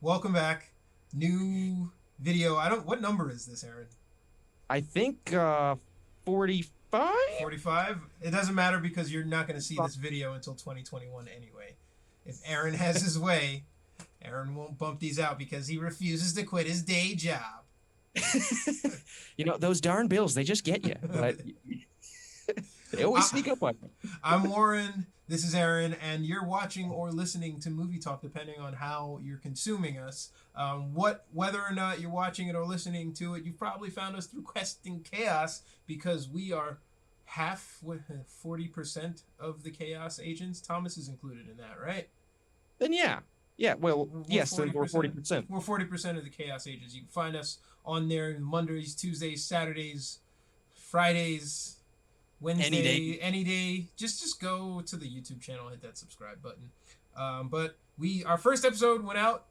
Welcome back. New video. What number is this, Aaron? I think 45? 45? It doesn't matter because you're not going to see this video until 2021 anyway. If Aaron has his way, Aaron won't bump these out because he refuses to quit his day job. Those darn bills, they just get you. But they always sneak up on you. I'm Warren. This is Aaron, and you're watching or listening to Movie Talk, depending on how you're consuming us. Whether or not you're watching it or listening to it, you've probably found us through Questing Chaos because we are 40% of the Chaos agents. Thomas is included in that, right? Then yeah. Well, yes, then we're 40%. We're 40% of the Chaos agents. You can find us on there Mondays, Tuesdays, Saturdays, Fridays. Wednesday, any day, just go to the YouTube channel, hit that subscribe button. But our first episode went out.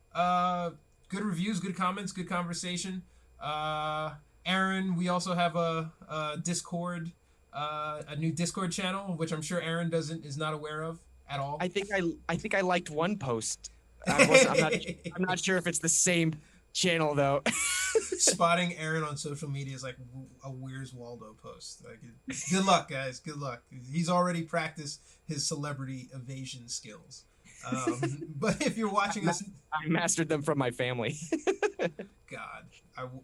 Good reviews, good comments, good conversation. Aaron, we also have a Discord, a new Discord channel, which I'm sure Aaron is not aware of at all. I think I liked one post. I'm not sure if it's the same channel though. Spotting Aaron on social media is like a Where's Waldo post. Like, good luck, guys. Good luck. He's already practiced his celebrity evasion skills. But if you're watching us, I mastered them from my family. God,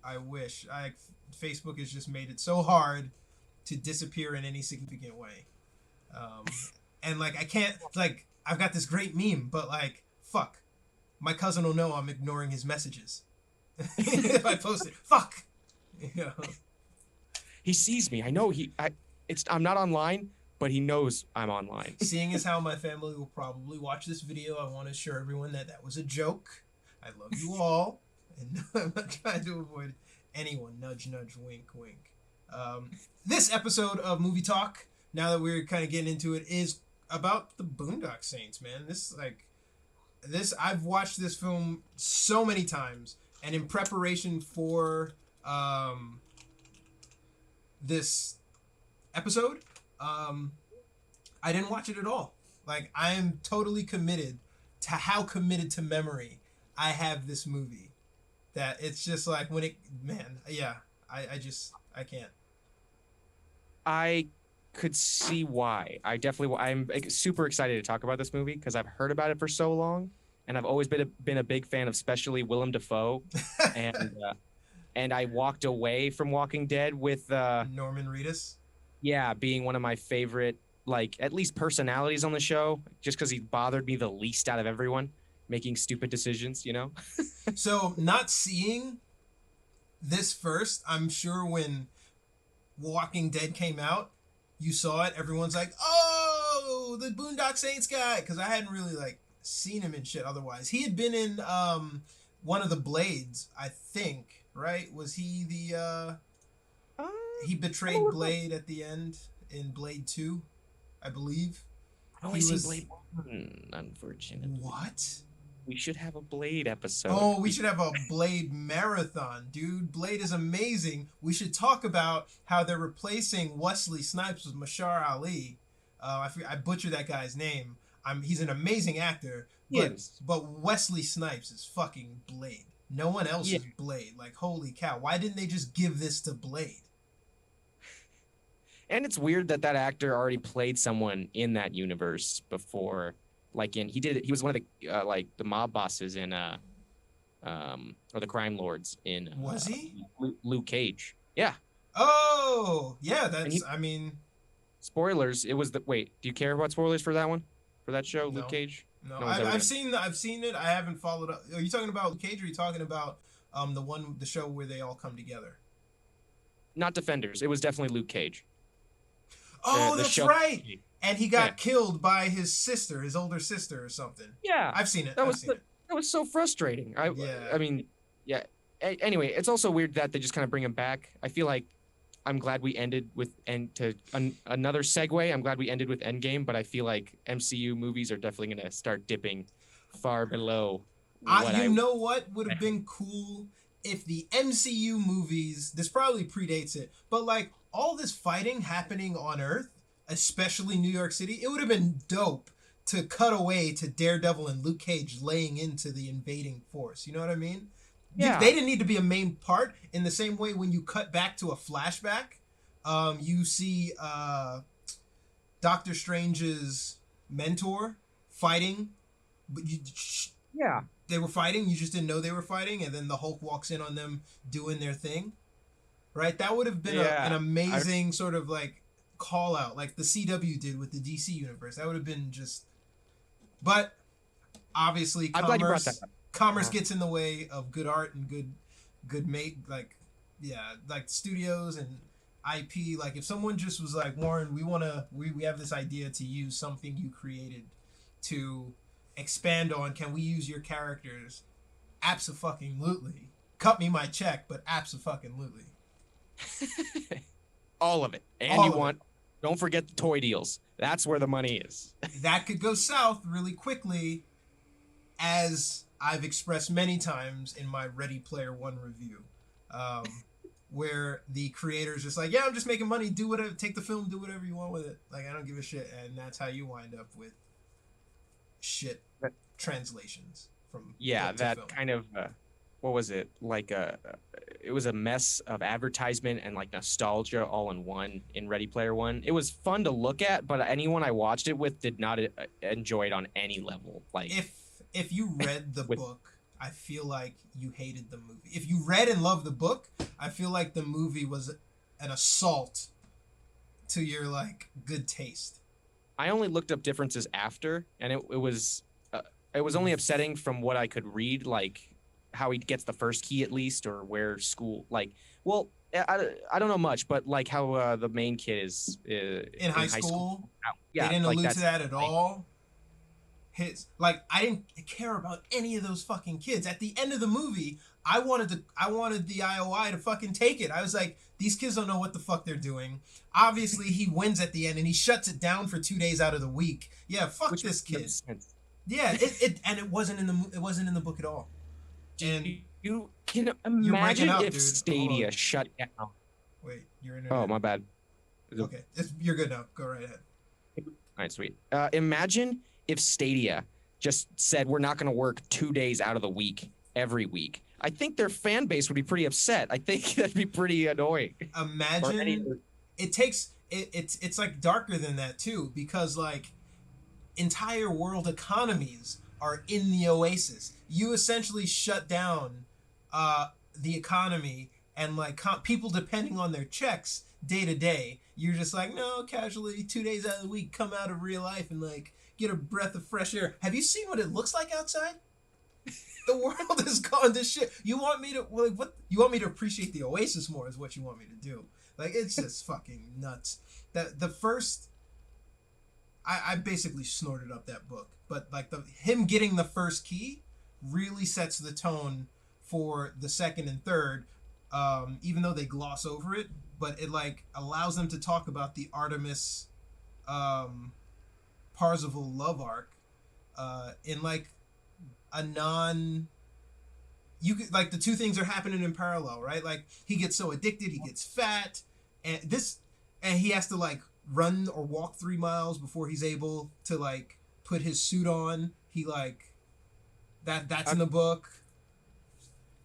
I wish. Facebook has just made it so hard to disappear in any significant way. And like I can't I've got this great meme, but like fuck, my cousin will know I'm ignoring his messages. If I post it, fuck. Yeah. He sees me. I know I'm not online, but he knows I'm online. Seeing as how my family will probably watch this video, I want to assure everyone that was a joke. I love you all, and I'm not trying to avoid anyone. Nudge, nudge, wink, wink. This episode of Movie Talk, now that we're kind of getting into it, is about the Boondock Saints, man. I've watched this film so many times. And in preparation for this episode, I didn't watch it at all. Like, I am totally committed to how committed to memory I have this movie. That it's just like I can't. I could see why. I'm super excited to talk about this movie because I've heard about it for so long. And I've always been a big fan of especially Willam Dafoe, and I walked away from Walking Dead with Norman Reedus. Yeah, being one of my favorite, like, at least personalities on the show, just because he bothered me the least out of everyone, making stupid decisions, So not seeing this first, I'm sure when Walking Dead came out, you saw it. Everyone's like, "Oh, the Boondock Saints guy," because I hadn't really seen him in shit otherwise. He had been in one of the Blades, I think, right? Was he the he betrayed Blade at the end in Blade 2, I believe. I only seen Blade 1, unfortunately. What? We should have a Blade episode. Oh, we should have a Blade marathon, dude. Blade is amazing. We should talk about how they're replacing Wesley Snipes with Mahershala Ali. I butchered that guy's name. He's an amazing actor, but Wesley Snipes is fucking Blade. No one else is Blade. Like, holy cow. Why didn't they just give this to Blade? And it's weird that actor already played someone in that universe before. He was one of the the mob bosses in or the crime lords in Was he? Luke Cage. Yeah. Oh, yeah, spoilers, it was do you care about spoilers for that one? For that show, no. Luke Cage? No, I've seen it. I haven't followed up. Are you talking about Luke Cage, or are you talking about the show where they all come together? Not Defenders. It was definitely Luke Cage. Oh, that's right. And he got killed by his sister, his older sister or something. Yeah. I've seen it. That was so frustrating. Anyway, it's also weird that they just kind of bring him back. I feel like I'm glad we ended with another segue. I'm glad we ended with Endgame, but I feel like MCU movies are definitely going to start dipping far below. What would have been cool if the MCU movies, this probably predates it, but all this fighting happening on Earth, especially New York City, it would have been dope to cut away to Daredevil and Luke Cage laying into the invading force. You know what I mean? Yeah. They didn't need to be a main part. In the same way, when you cut back to a flashback, you see Doctor Strange's mentor fighting, but they were fighting. You just didn't know they were fighting, and then the Hulk walks in on them doing their thing. Right? That would have been an amazing sort of like call out, like the CW did with the DC universe. That would have been just. But obviously, I'm glad you brought that up. Commerce gets in the way of good art and good like studios and IP. Like if someone just was like, Warren, we have this idea to use something you created to expand on. Can we use your characters? Abso-fucking-lutely. Cut me my check, but abso-fucking-lutely. All of it. And don't forget the toy deals. That's where the money is. That could go south really quickly, as I've expressed many times in my Ready Player One review, where the creator's just like, yeah, I'm just making money, do whatever, take the film, do whatever you want with it. Like, I don't give a shit. And that's how you wind up with shit translations from that film. Kind of what was it like it was a mess of advertisement and like nostalgia all in one in Ready Player One. It was fun to look at, but anyone I watched it with did not enjoy it on any level. Like if you read the book, I feel like you hated the movie. If you read and loved the book, I feel like the movie was an assault to your like good taste. I only looked up differences after, and it was only upsetting from what I could read, like how he gets the first key at least, or where school, like, well, I don't know much, but like how the main kid is in high school. Yeah, they didn't like allude to that at all. I didn't care about any of those fucking kids. At the end of the movie, I wanted the IOI to fucking take it. I was like, these kids don't know what the fuck they're doing. Obviously, he wins at the end and he shuts it down for 2 days out of the week. Yeah, fuck this kid. Yeah, it wasn't in the book at all. And you can imagine if dude. Stadia shut down. Wait, you're in. Oh, my bad. Okay, you're good now. Go right ahead. All right, sweet. Imagine if Stadia just said we're not going to work 2 days out of the week every week. I think their fan base would be pretty upset. I think that'd be pretty annoying. Imagine it's like darker than that too, because like entire world economies are in the Oasis. You essentially shut down the economy, and like people depending on their checks day to day. You're just like, no, casually 2 days out of the week, come out of real life and like get a breath of fresh air. Have you seen what it looks like outside? The world has gone to shit. You want me to You want me to appreciate the Oasis more? Is what you want me to do? Like, it's just fucking nuts. The first, I basically snorted up that book, but like him getting the first key really sets the tone for the second and third. Even though they gloss over it, but it like allows them to talk about the Artemis, Parzival love arc, in like a you could like the two things are happening in parallel, right? Like he gets so addicted, he gets fat, and he has to like run or walk 3 miles before he's able to like put his suit on. He like that's in the book.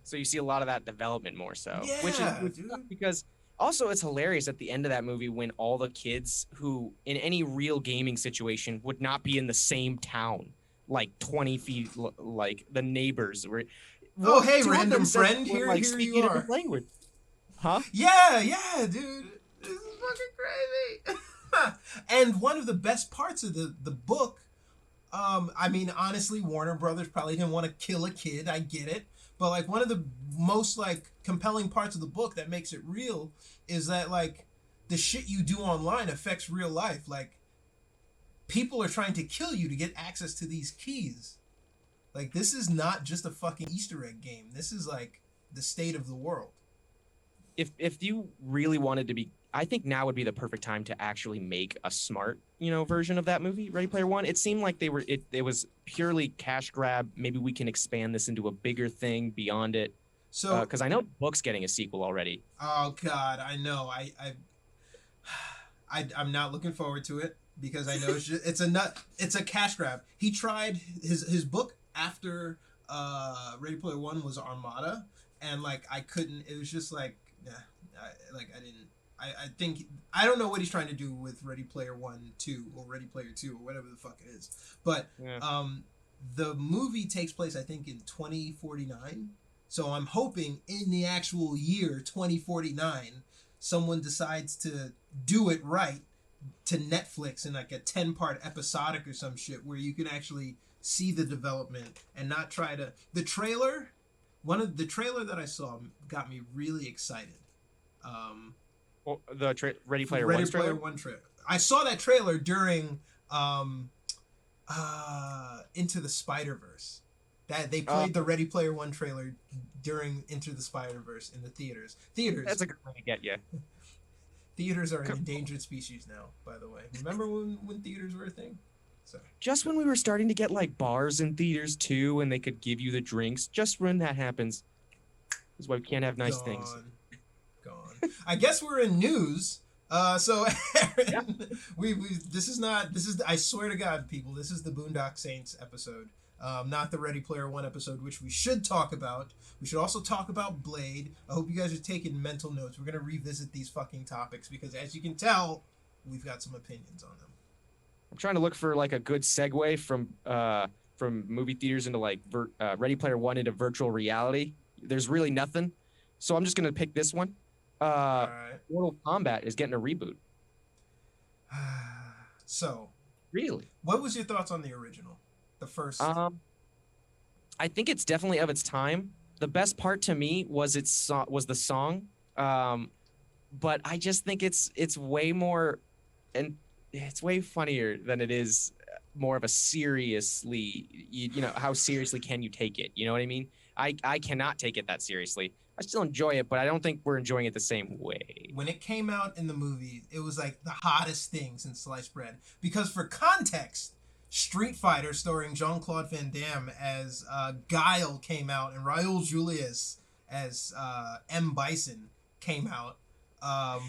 So you see a lot of that development more so, yeah, which is because also it's hilarious at the end of that movie when all the kids who in any real gaming situation would not be in the same town, like 20 feet, like the neighbors were. Oh, hey, random friend, here you are. Language. Huh? Yeah, dude. This is fucking crazy. And one of the best parts of the book, I mean, honestly, Warner Brothers probably didn't want to kill a kid. I get it. But like one of the most like compelling parts of the book that makes it real is that like the shit you do online affects real life. Like people are trying to kill you to get access to these keys. Like this is not just a fucking Easter egg game. This is like the state of the world. If you really wanted to be, I think now would be the perfect time to actually make a smart, version of that movie, Ready Player One. It seemed like it was purely cash grab. Maybe we can expand this into a bigger thing beyond it. So, because I know the book's getting a sequel already. Oh God, I know. I'm not looking forward to it. because I know it's a cash grab. He tried his book after Ready Player One was Armada, and like I couldn't. It was just like, yeah, I didn't. I think I don't know what he's trying to do with Ready Player 1, 2, or Ready Player 2, or whatever the fuck it is. But the movie takes place, I think, in 2049. So I'm hoping in the actual year 2049, someone decides to do it right to Netflix in like a 10-part episodic or some shit where you can actually see the development and not try to. The trailer that I saw got me really excited. Ready Player One trailer. I saw that trailer during Into the Spider-Verse. That they played the Ready Player One trailer during Into the Spider-Verse in the theaters. That's a good way to get you. Theaters are an endangered species now, by the way. Remember when theaters were a thing? Sorry. Just when we were starting to get like bars in theaters too, and they could give you the drinks, just when that happens, is why we can't have nice things. Gone. I guess we're in news. So Aaron, this is I swear to God, people, this is the Boondock Saints episode. Not the Ready Player One episode, which we should talk about. We should also talk about Blade. I hope you guys are taking mental notes. We're gonna revisit these fucking topics because, as you can tell, we've got some opinions on them. I'm trying to look for like a good segue from movie theaters into like Ready Player One into virtual reality. There's really nothing, so I'm just gonna pick this one. All right. Mortal Kombat is getting a reboot. So, really, what was your thoughts on the original, the first? I think it's definitely of its time. The best part to me was the song, but I just think it's way more, and it's way funnier than it is more of a seriously. You know, how seriously can you take it? You know what I mean? I cannot take it that seriously. I still enjoy it, but I don't think we're enjoying it the same way. When it came out in the movie, it was like the hottest thing since sliced bread. Because for context, Street Fighter starring Jean-Claude Van Damme as Guile came out, and Raul Julius as M. Bison came out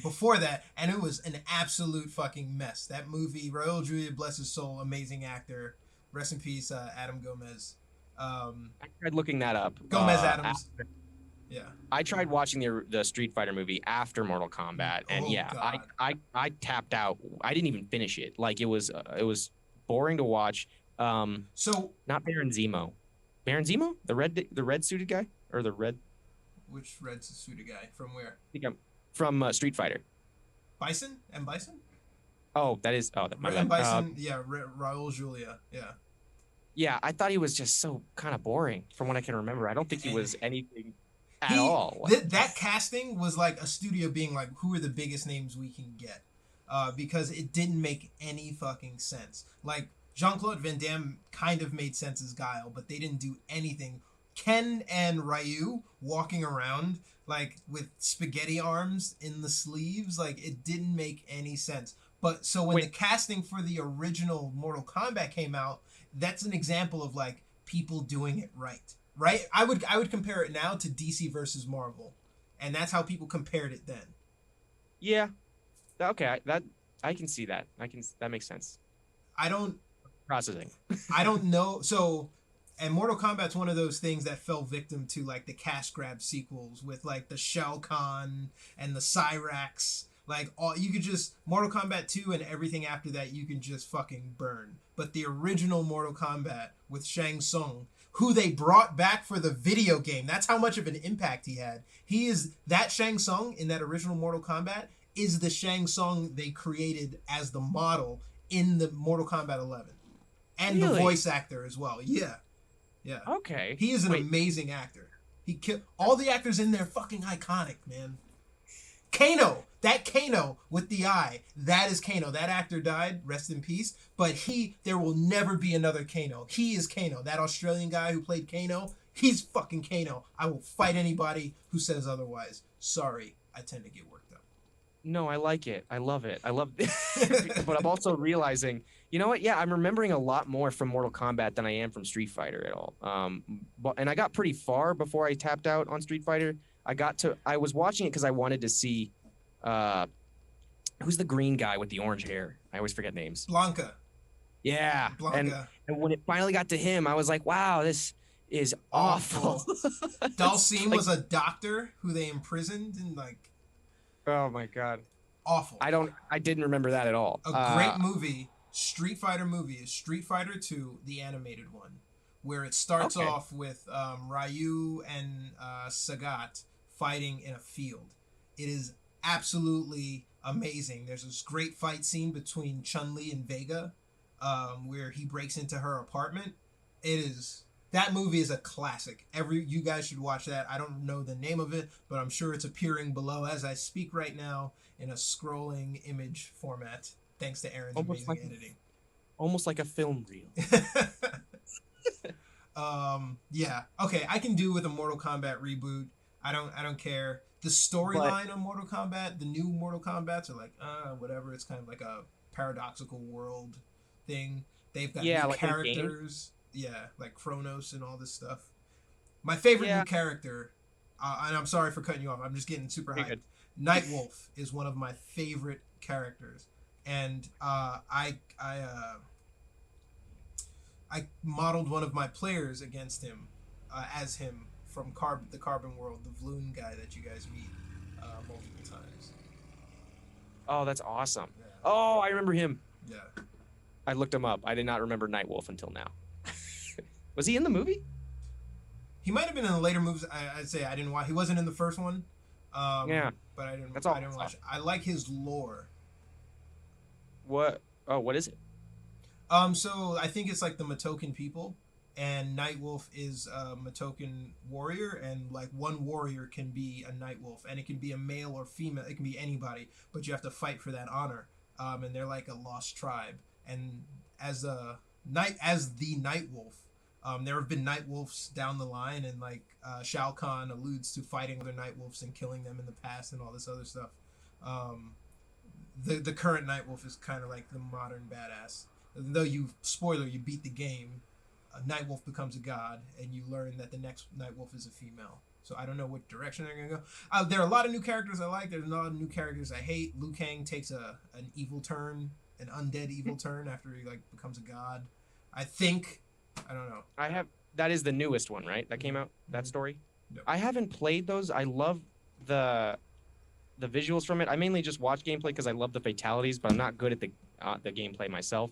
before that, and it was an absolute fucking mess. That movie, Raul Julia, bless his soul, amazing actor. Rest in peace, Adam Gomez. I tried looking that up. Gomez Adams. Yeah. I tried watching the Street Fighter movie after Mortal Kombat, and I tapped out. I didn't even finish it. Like it was boring to watch. So not Baron Zemo. Baron Zemo, the red suited guy, or the red. Which red suited guy from where? I think from Street Fighter. Bison and Bison. Oh, that is. Oh, that my bad. Bison. Raul Julia. Yeah. Yeah, I thought he was just so kind of boring from what I can remember. I don't think he was anything at all. That casting was like a studio being like, who are the biggest names we can get? Because it didn't make any fucking sense. Like, Jean-Claude Van Damme kind of made sense as Guile, but they didn't do anything. Ken and Ryu walking around, like, with spaghetti arms in the sleeves, like, it didn't make any sense. But, so when the casting for the original Mortal Kombat came out, that's an example of, like, people doing it right. Right? I would compare it now to DC versus Marvel. And that's how people compared it then. Yeah. Okay, I can see that. That makes sense. Processing. I don't know. So, and Mortal Kombat's one of those things that fell victim to like the cash grab sequels with like the Shao Kahn and the Cyrax. Like you could just Mortal Kombat 2 and everything after that you can just fucking burn. But the original Mortal Kombat with Shang Tsung, who they brought back for the video game, that's how much of an impact he had. He is that Shang Tsung in that original Mortal Kombat is the Shang Tsung they created as the model in the Mortal Kombat 11. And the voice actor as well. Yeah. Yeah. Okay. He is an amazing actor. He killed all the actors in there fucking iconic, man. Kano, that Kano with the eye, that is Kano. That actor died, rest in peace, but there will never be another Kano. He is Kano. That Australian guy who played Kano, he's fucking Kano. I will fight anybody who says otherwise. Sorry, I tend to get worked up. No, I like it. I love it. I love it. But I'm also realizing, you know what? Yeah, I'm remembering a lot more from Mortal Kombat than I am from Street Fighter at all. And I got pretty far before I tapped out on Street Fighter. I was watching it because I wanted to see who's the green guy with the orange hair. I always forget names. Blanca. Yeah, Blanca. and when it finally got to him, I was like, wow, this is awful. Dulcine like, was a doctor who they imprisoned and like. Oh my god. Awful. I didn't remember that at all. A great movie, Street Fighter movie, is Street Fighter 2, the animated one, where it starts off with Ryu and Sagat fighting in a field. It is absolutely amazing. There's this great fight scene between Chun-Li and Vega, where he breaks into her apartment. That movie is a classic. You guys should watch that. I don't know the name of it, but I'm sure it's appearing below as I speak right now in a scrolling image format, thanks to Aaron's amazing editing. Almost like a film reel. Yeah. Okay, I can do with a Mortal Kombat reboot. I don't care. The storyline of Mortal Kombat, the new Mortal Kombats are like, whatever. It's kind of like a paradoxical world thing. They've got new characters. Yeah, like Kronos and all this stuff. My favorite new character, and I'm sorry for cutting you off. I'm just getting super hyped. Nightwolf is one of my favorite characters, and I modeled one of my players against him, as him from the Carbon World, the Vloon guy that you guys meet multiple times. Oh, that's awesome. Yeah. Oh, I remember him. Yeah. I looked him up. I did not remember Nightwolf until now. Was he in the movie? He might have been in the later movies. I'd say I didn't watch. He wasn't in the first one. Yeah. But I didn't watch it. I like his lore. What? Oh, what is it? So I think it's like the Matokan people, and Nightwolf is a Matokan warrior, and like one warrior can be a Nightwolf, and it can be a male or female. It can be anybody, but you have to fight for that honor. And they're like a lost tribe. And as the Nightwolf, there have been Nightwolves down the line, and like Shao Kahn alludes to fighting other Nightwolves and killing them in the past and all this other stuff. The current Nightwolf is kind of like the modern badass. Though you beat the game, Nightwolf becomes a god, and you learn that the next Nightwolf is a female. So I don't know what direction they're gonna go. There are a lot of new characters I like. There's a lot of new characters I hate. Liu Kang takes an evil turn, an undead evil turn after he like becomes a god. I think. I don't know. That is the newest one, right? That came out. That story. Yep. I haven't played those. I love the visuals from it. I mainly just watch gameplay because I love the fatalities, but I'm not good at the gameplay myself.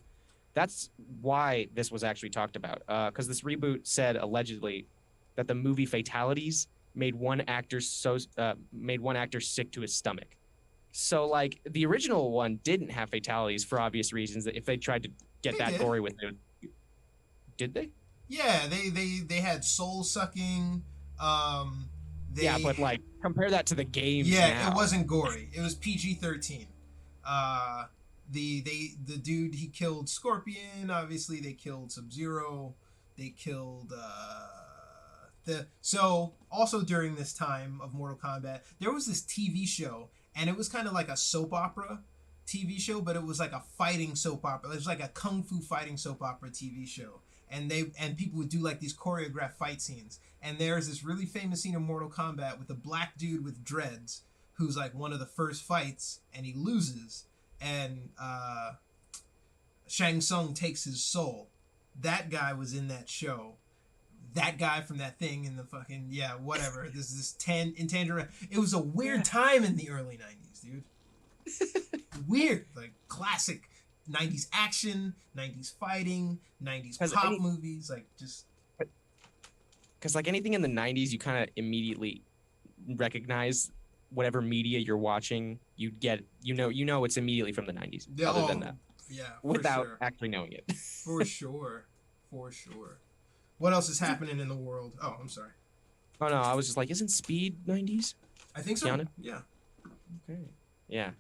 That's why this was actually talked about. Because this reboot said allegedly that the movie fatalities made one actor sick to his stomach. So like the original one didn't have fatalities for obvious reasons. That if they tried to get that gory with it, did they? Yeah, they had soul sucking. Yeah, but like compare that to the games. Yeah, now. It wasn't gory. It was PG-13. The dude, he killed Scorpion. Obviously, they killed Sub-Zero. They killed So also during this time of Mortal Kombat, there was this TV show, and it was kind of like a soap opera TV show, but it was like a fighting soap opera. It was like a kung fu fighting soap opera TV show, and people would do like these choreographed fight scenes. And there's this really famous scene in Mortal Kombat with a black dude with dreads who's like one of the first fights, and he loses, and Shang Tsung takes his soul. That guy was in that show. That guy from that thing in the fucking whatever. This intangible. It was a weird time in the early 90s, dude. Weird, like classic 90s action, 90s fighting, 90s pop movies, like just. Because like anything in the 90s, you kind of immediately recognize whatever media you're watching. You get, you know, it's immediately from the 90s. Other than that, without actually knowing it. For sure. What else is happening in the world? Oh, I'm sorry. Oh no, I was just like, isn't Speed 90s? I think so. Keanu? Yeah. Okay. Yeah.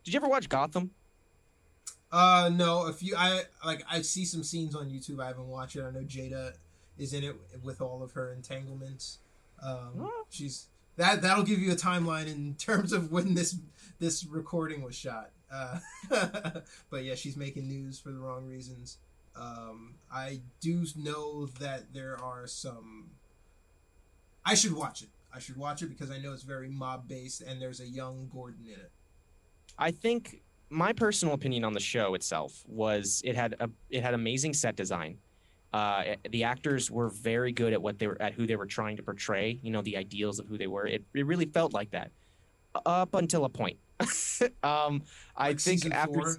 Did you ever watch Gotham? No. I see some scenes on YouTube. I haven't watched it. I know Jada is in it with all of her entanglements. She's that'll give you a timeline in terms of when this recording was shot. But yeah, she's making news for the wrong reasons. I do know that there are some. I should watch it because I know it's very mob based, and there's a young Gordon in it. I think my personal opinion on the show itself was it had amazing set design. The actors were very good at who they were trying to portray. You know, the ideals of who they were. It really felt like that up until a point. I think after. 4?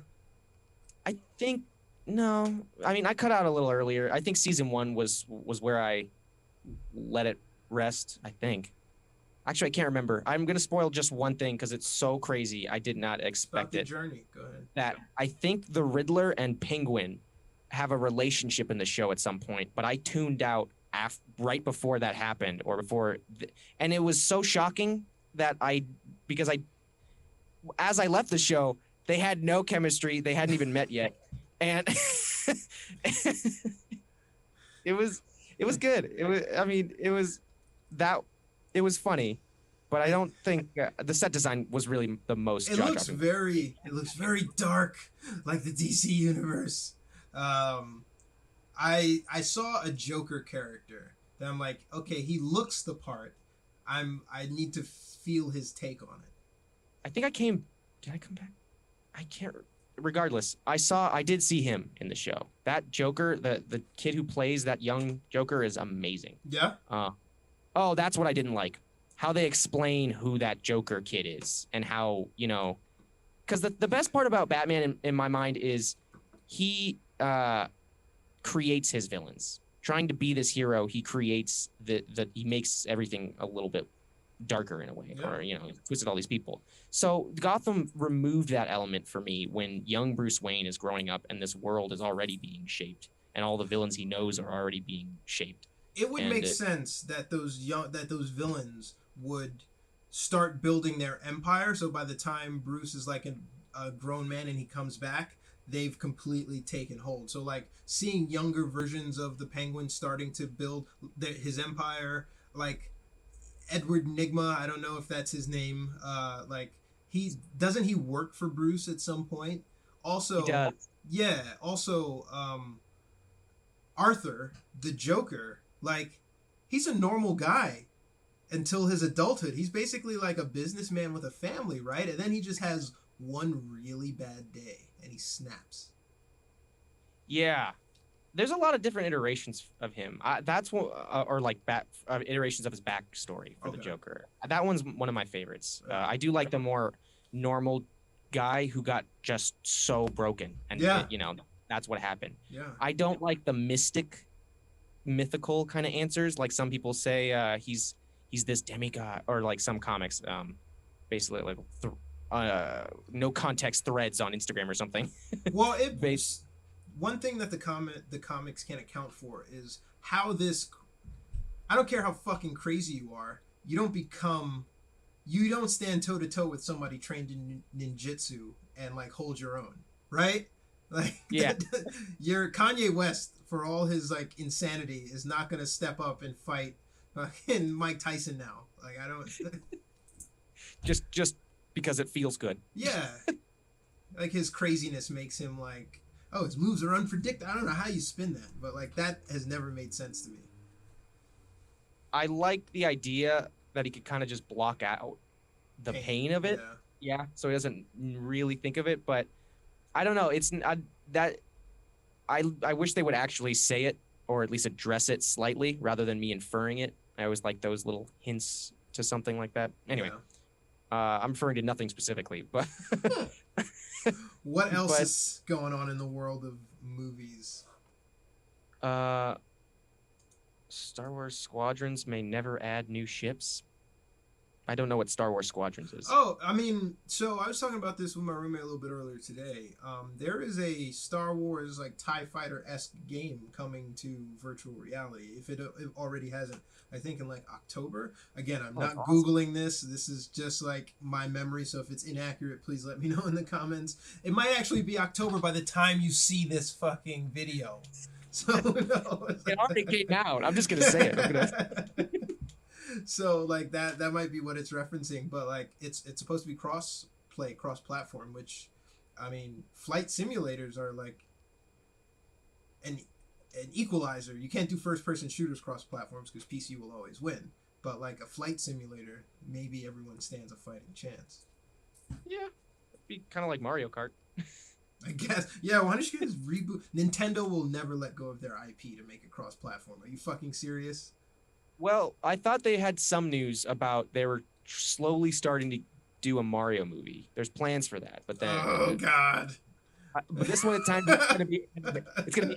I think no. I mean, I cut out a little earlier. I think season 1 was where I let it rest. I think. Actually, I can't remember. I'm gonna spoil just one thing because it's so crazy. I did not expect it. Journey. Go ahead. That I think the Riddler and Penguin have a relationship in the show at some point, but I tuned out right before that happened, and it was so shocking that as I left the show, they had no chemistry. They hadn't even met yet, and it was good. It was funny, but I don't think the set design was really the most. It looks very dark, like the DC universe. I saw a Joker character that I'm like, okay, he looks the part. I need to feel his take on it. I think did I come back? I can't. Regardless, I did see him in the show. That Joker, the kid who plays that young Joker is amazing. Yeah. Oh, that's what I didn't like. How they explain who that Joker kid is and how, you know, because the best part about Batman in my mind is he creates his villains. Trying to be this hero, he creates he makes everything a little bit darker in a way, or, you know, twisted all these people. So Gotham removed that element for me when young Bruce Wayne is growing up and this world is already being shaped and all the villains he knows are already being shaped. It would make sense that those villains would start building their empire. So by the time Bruce is like a grown man and he comes back, they've completely taken hold. So like seeing younger versions of the Penguin starting to build his empire, like Edward Nygma, I don't know if that's his name. Like doesn't he work for Bruce at some point? Also, he does. Yeah. Also, Arthur, the Joker. Like, he's a normal guy until his adulthood. He's basically like a businessman with a family, right? And then he just has one really bad day and he snaps. Yeah. There's a lot of different iterations of him. That's one, or like iterations of his backstory for the Joker. That one's one of my favorites. I do like the more normal guy who got just so broken. And, you know, that's what happened. Yeah. I don't like the mythical kind of answers, like some people say he's this demigod, or like some comics basically like no context threads on Instagram or something. Well, one thing that the comics can't account for is how this, I don't care how fucking crazy you are, you don't stand toe to toe with somebody trained in ninjutsu and like hold your own, right? Like, yeah. Your Kanye West, for all his like insanity, is not gonna step up and fight fucking Mike Tyson now. Like, I don't. just because it feels good. Yeah, like his craziness makes him like, oh, his moves are unpredictable. I don't know how you spin that, but like that has never made sense to me. I like the idea that he could kind of just block out the pain of it. Yeah, so he doesn't really think of it, but I don't know. It's that I wish they would actually say it, or at least address it slightly rather than me inferring it. I always like those little hints to something like that. Anyway, I'm referring to nothing specifically, but what else is going on in the world of movies? Star Wars Squadrons may never add new ships. I don't know what Star Wars Squadrons is. Oh, I mean, so I was talking about this with my roommate a little bit earlier today. There is a Star Wars like TIE Fighter-esque game coming to virtual reality. If it already hasn't, I think in like October. Again, I'm not awesome. Googling this. This is just like my memory. So if it's inaccurate, please let me know in the comments. It might actually be October by the time you see this fucking video. So no, it already came out. I'm just gonna say it. So like that might be what it's referencing, but like it's supposed to be cross-platform, which, I mean, flight simulators are like an equalizer. You can't do first-person shooters cross-platforms because PC will always win. But like a flight simulator, maybe everyone stands a fighting chance. Yeah, Be kind of like Mario Kart. I guess. Yeah, why don't you guys reboot? Nintendo will never let go of their IP to make it cross-platform. Are you fucking serious? Well, I thought they had some news about they were slowly starting to do a Mario movie. There's plans for that, but then God. But this one, it's gonna be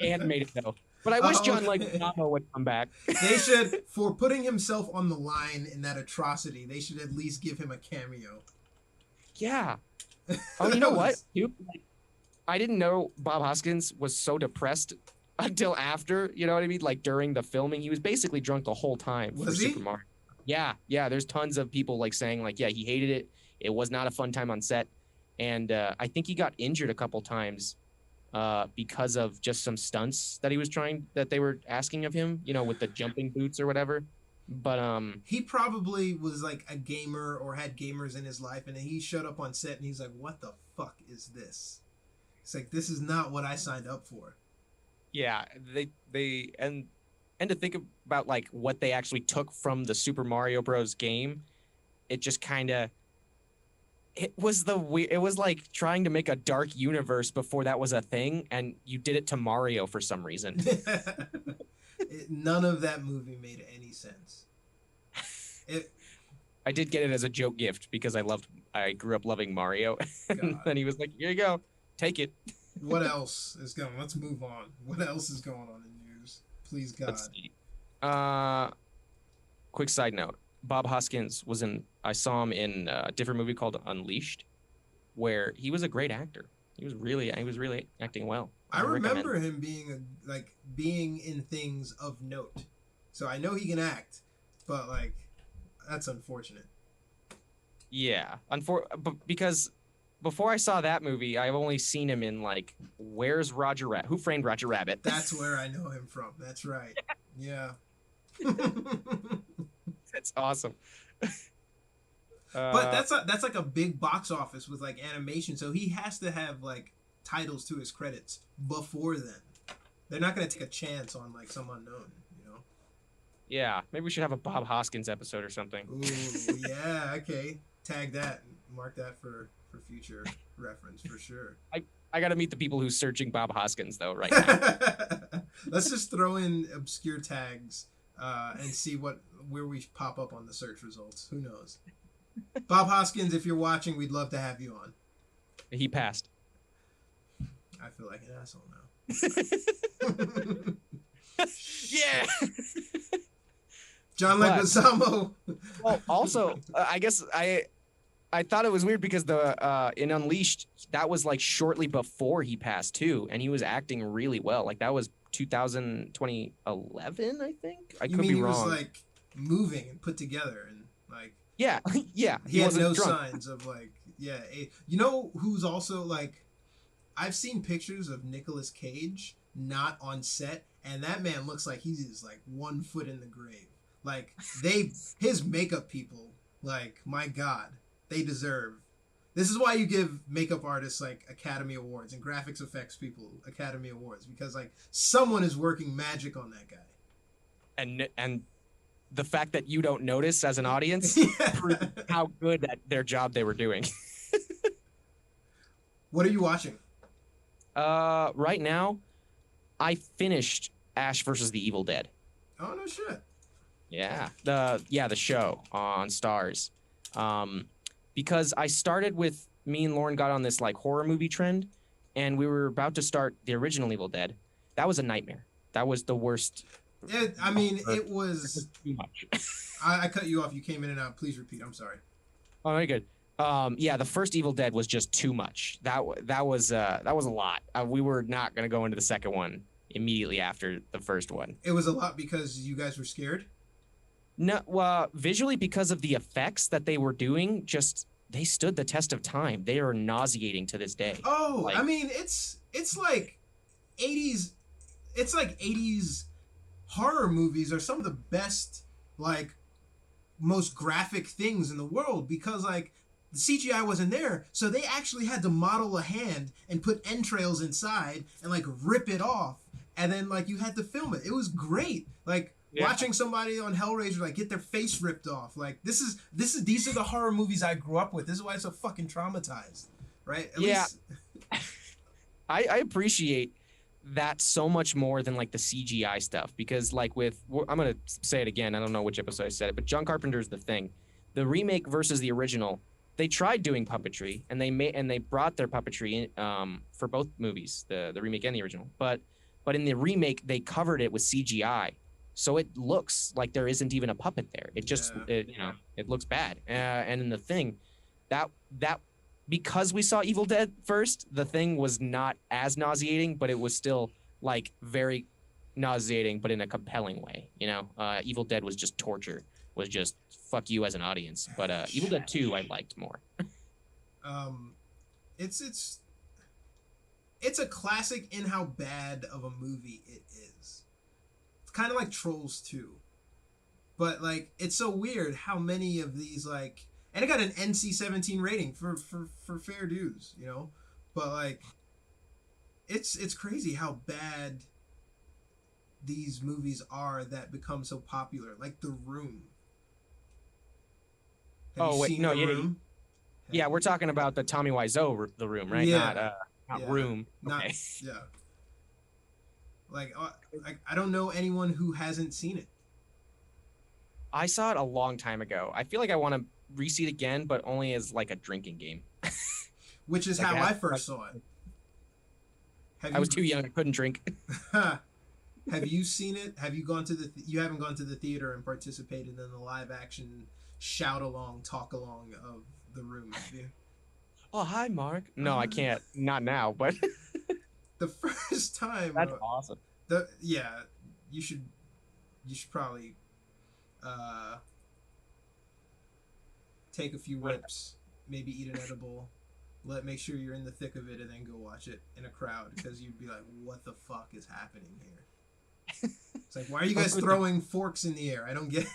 animated though. But I wish John Leguizamo would come back. They should, for putting himself on the line in that atrocity, they should at least give him a cameo. Yeah. Oh, you know what? I didn't know Bob Hoskins was so depressed until after. You know what I mean? Like during the filming, he was basically drunk the whole time for Super Mario. Yeah. There's tons of people like saying like, yeah, he hated it. It was not a fun time on set. And I think he got injured a couple times because of just some stunts that they were asking of him, you know, with the jumping boots or whatever. But he probably was like a gamer or had gamers in his life, and then he showed up on set and he's like, what the fuck is this? It's like, this is not what I signed up for. Yeah, they and to think about like what they actually took from the Super Mario Bros. Game, it just kind of it was like trying to make a dark universe before that was a thing, and you did it to Mario for some reason. None of that movie made any sense. I did get it as a joke gift because I grew up loving Mario, and then he was like, "Here you go, take it." What else is going? Let's move on. What else is going on in news? Please, God. Let's see. Quick side note. Bob Hoskins I saw him in a different movie called Unleashed, where he was a great actor. He was really acting well. I remember him being in things of note. So I know he can act, but like, that's unfortunate. Yeah. Because before I saw that movie, I've only seen him in like, Where's Roger Rabbit? Who Framed Roger Rabbit? That's where I know him from. That's right. Yeah. That's awesome. But that's like a big box office with like animation, so he has to have like titles to his credits before then. They're not gonna take a chance on like some unknown, you know. Yeah, maybe we should have a Bob Hoskins episode or something. Ooh, yeah, okay. Tag that, mark that for future reference for sure. I gotta meet the people who's searching Bob Hoskins though right now. Let's just throw in obscure tags and see where we pop up on the search results. Who knows? Bob Hoskins, if you're watching, we'd love to have you on. He passed. I feel like an asshole now. Yeah. John Leguizamo. Well, also, I guess I thought it was weird because in Unleashed, that was like shortly before he passed too, and he was acting really well. Like that was 2011, I think. I could be wrong. He was like moving and put together and like. Yeah, yeah. He had no signs of like, yeah. You know who's also like, I've seen pictures of Nicolas Cage not on set, and that man looks like he's like 1 foot in the grave. Like his makeup people, like my God, they deserve. This is why you give makeup artists like Academy Awards and graphics effects people Academy Awards, because like someone is working magic on that guy. And the fact that you don't notice as an audience proves how good at their job they were doing. What are you watching? Right now, I finished Ash versus the Evil Dead. Oh no shit. Yeah, the show on Stars. Because I started with me and Lauren got on this like horror movie trend, and we were about to start the original Evil Dead. That was a nightmare. That was the worst. It was too much. I cut you off. You came in and out. Please repeat. I'm sorry. Oh, very good. Yeah, the first Evil Dead was just too much. That was a lot. We were not gonna go into the second one immediately after the first one. It was a lot because you guys were scared? No, visually because of the effects that they were doing. Just they stood the test of time. They are nauseating to this day. Oh, like, I mean, it's like 80s. It's like 80s horror movies are some of the best, like, most graphic things in the world because, like, the CGI wasn't there, so they actually had to model a hand and put entrails inside and, like, rip it off, and then, like, you had to film it. It was great. Like, watching somebody on Hellraiser, like, get their face ripped off. Like, these are the horror movies I grew up with. This is why I'm so fucking traumatized. right? At Yeah. least I appreciate that so much more than like the CGI stuff because like I'm gonna say it again. I don't know which episode I said it, but John Carpenter's The Thing, the remake versus the original. They tried doing puppetry and they brought their puppetry for both movies, the remake and the original. But in the remake they covered it with CGI, so it looks like there isn't even a puppet there. It just it looks bad. And in The Thing, that because we saw Evil Dead first, The Thing was not as nauseating, but it was still like very nauseating, but in a compelling way. Evil Dead was just torture, was just fuck you as an audience. But Evil Dead 2 I liked more. It's a classic in how bad of a movie it is. It's kind of like Trolls 2. But like it's so weird how many of these like, and it got an NC-17 rating for fair dues, but like it's crazy how bad these movies are that become so popular, like The Room. Have you seen The Room? Yeah, we're talking about the Tommy Wiseau The Room, right? Yeah. Not Room. Okay. Yeah. Like I don't know anyone who hasn't seen it. I saw it a long time ago. I feel like I want to re-see it again, but only as like a drinking game. Which is like how I first saw it. I was too young. I couldn't drink. Have you seen it? Have you gone to you haven't gone to the theater and participated in the live action shout along, talk along of The Room, have you? Oh, hi, Mark. No, I can't. Not now, but the first time. That's awesome. You should probably take a few rips, maybe eat an edible, make sure you're in the thick of it, and then go watch it in a crowd, because you'd be like, what the fuck is happening here? It's like, why are you guys throwing forks in the air? I don't get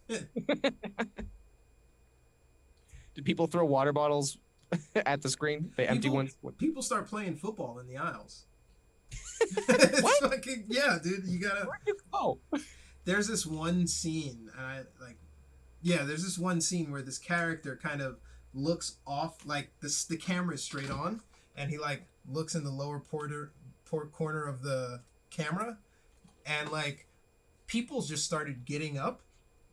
it. Did people throw water bottles at the screen? The empty ones? People start playing football in the aisles. What? Fucking, yeah, dude, you gotta. Where'd you go? There's this one scene, and there's this one scene where this character kind of looks off, like the camera is straight on, and he like looks in the lower corner of the camera, and like people just started getting up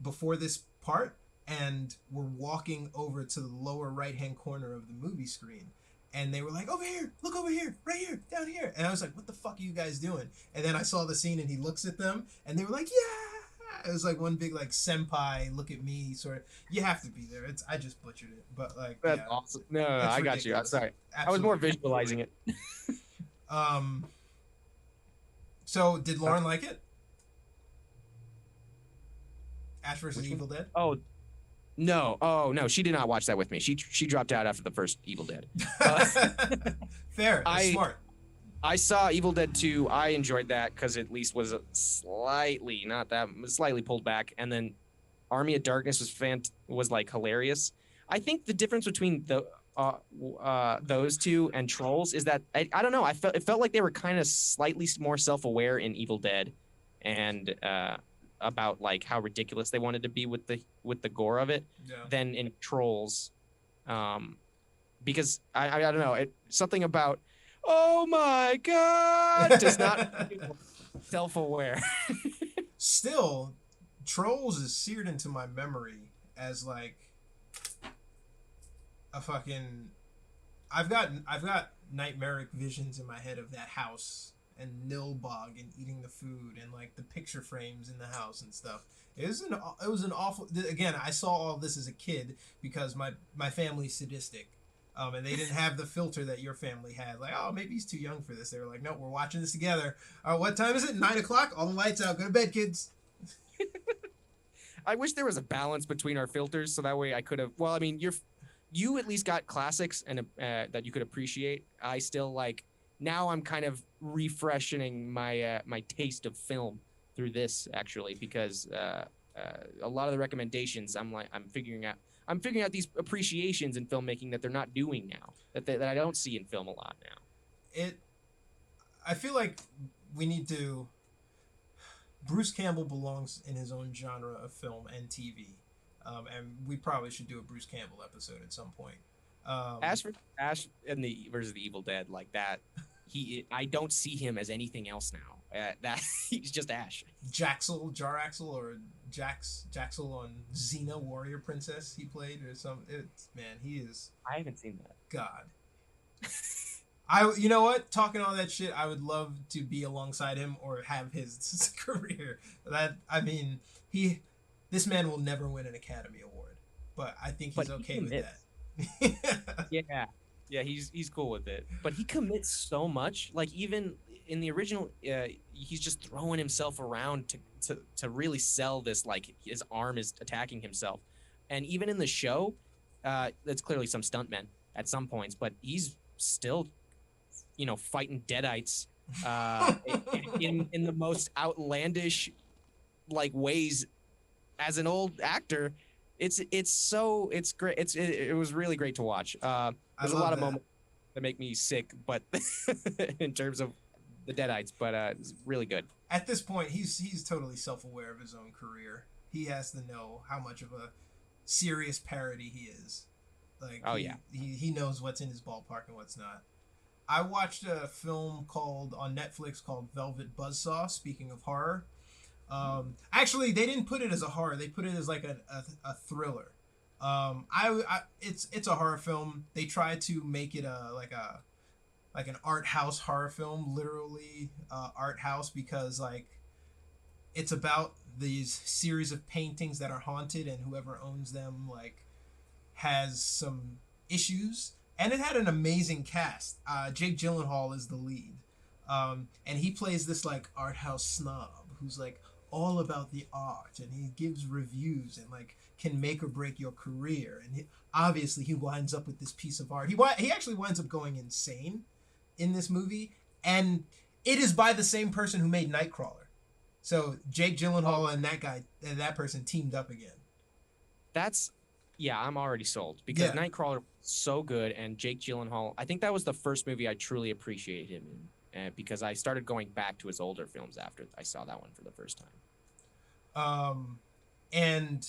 before this part and were walking over to the lower right hand corner of the movie screen, and they were like, over here, look over here, right here, down here. And I was like, what the fuck are you guys doing? And then I saw the scene and he looks at them and they were like, yeah. It was like one big like senpai look at me sort of. You have to be there. I just butchered it, but like that's awesome. No, I got you. I'm sorry. Absolutely. I was more visualizing it. So did Lauren like it? Ash vs. Evil Dead? Oh no, she did not watch that with me. She dropped out after the first Evil Dead. Fair. Smart. I saw Evil Dead 2. I enjoyed that because it at least was slightly pulled back. And then Army of Darkness was like hilarious. I think the difference between those two and Trolls is that I don't know. It felt like they were kind of slightly more self-aware in Evil Dead, and about like how ridiculous they wanted to be with the gore of it than in Trolls, because I don't know, something about oh my god does not feel self-aware. Still, Trolls is seared into my memory as like a fucking. I've got nightmaric visions in my head of that house and Nilbog and eating the food and like the picture frames in the house and stuff. It was an awful. Again, I saw all this as a kid because my family's sadistic, and they didn't have the filter that your family had. Like, oh, maybe he's too young for this. They were like, no, we're watching this together. What time is it? 9:00. All the lights out. Go to bed, kids. I wish there was a balance between our filters, so that way I could have. Well, I mean, you at least got classics and that you could appreciate. I still like. Now I'm kind of refreshing my my taste of film through this, actually, because a lot of the recommendations I'm figuring out these appreciations in filmmaking that they're not doing now, that I don't see in film a lot now. I feel like we need to. Bruce Campbell belongs in his own genre of film and TV, and we probably should do a Bruce Campbell episode at some point. Um, Ash and the versus the Evil Dead like that. I don't see him as anything else now. That he's just Ash. Jaraxel, or Jaxel on Xena Warrior Princess he played or something. Man, he is. I haven't seen that. God. You know what? Talking all that shit, I would love to be alongside him or have his career. This man will never win an Academy Award, but I think he's okay with that. Yeah, he's cool with it. But he commits so much. Like even in the original, he's just throwing himself around to really sell this. Like his arm is attacking himself, and even in the show, that's clearly some stuntmen at some points, but he's still, fighting deadites in the most outlandish like ways. As an old actor, it's great. It was really great to watch. There's a lot of moments that make me sick, but in terms of the deadites, but it's really good. At this point, he's totally self-aware of his own career. He has to know how much of a serious parody he is. Like, he knows what's in his ballpark and what's not. I watched a film on Netflix called Velvet Buzzsaw. Speaking of horror, actually they didn't put it as a horror. They put it as like a thriller. It's a horror film. They tried to make it like an art house horror film, literally art house, because like it's about these series of paintings that are haunted, and whoever owns them like has some issues. And it had an amazing cast. Jake Gyllenhaal is the lead, and he plays this like art house snob who's like all about the art, and he gives reviews and like can make or break your career. And obviously he winds up with this piece of art. He actually winds up going insane in this movie, and it is by the same person who made Nightcrawler. So Jake Gyllenhaal and that person teamed up again. I'm already sold, because Nightcrawler was so good, and Jake Gyllenhaal, I think that was the first movie I truly appreciated him in, because I started going back to his older films after I saw that one for the first time. And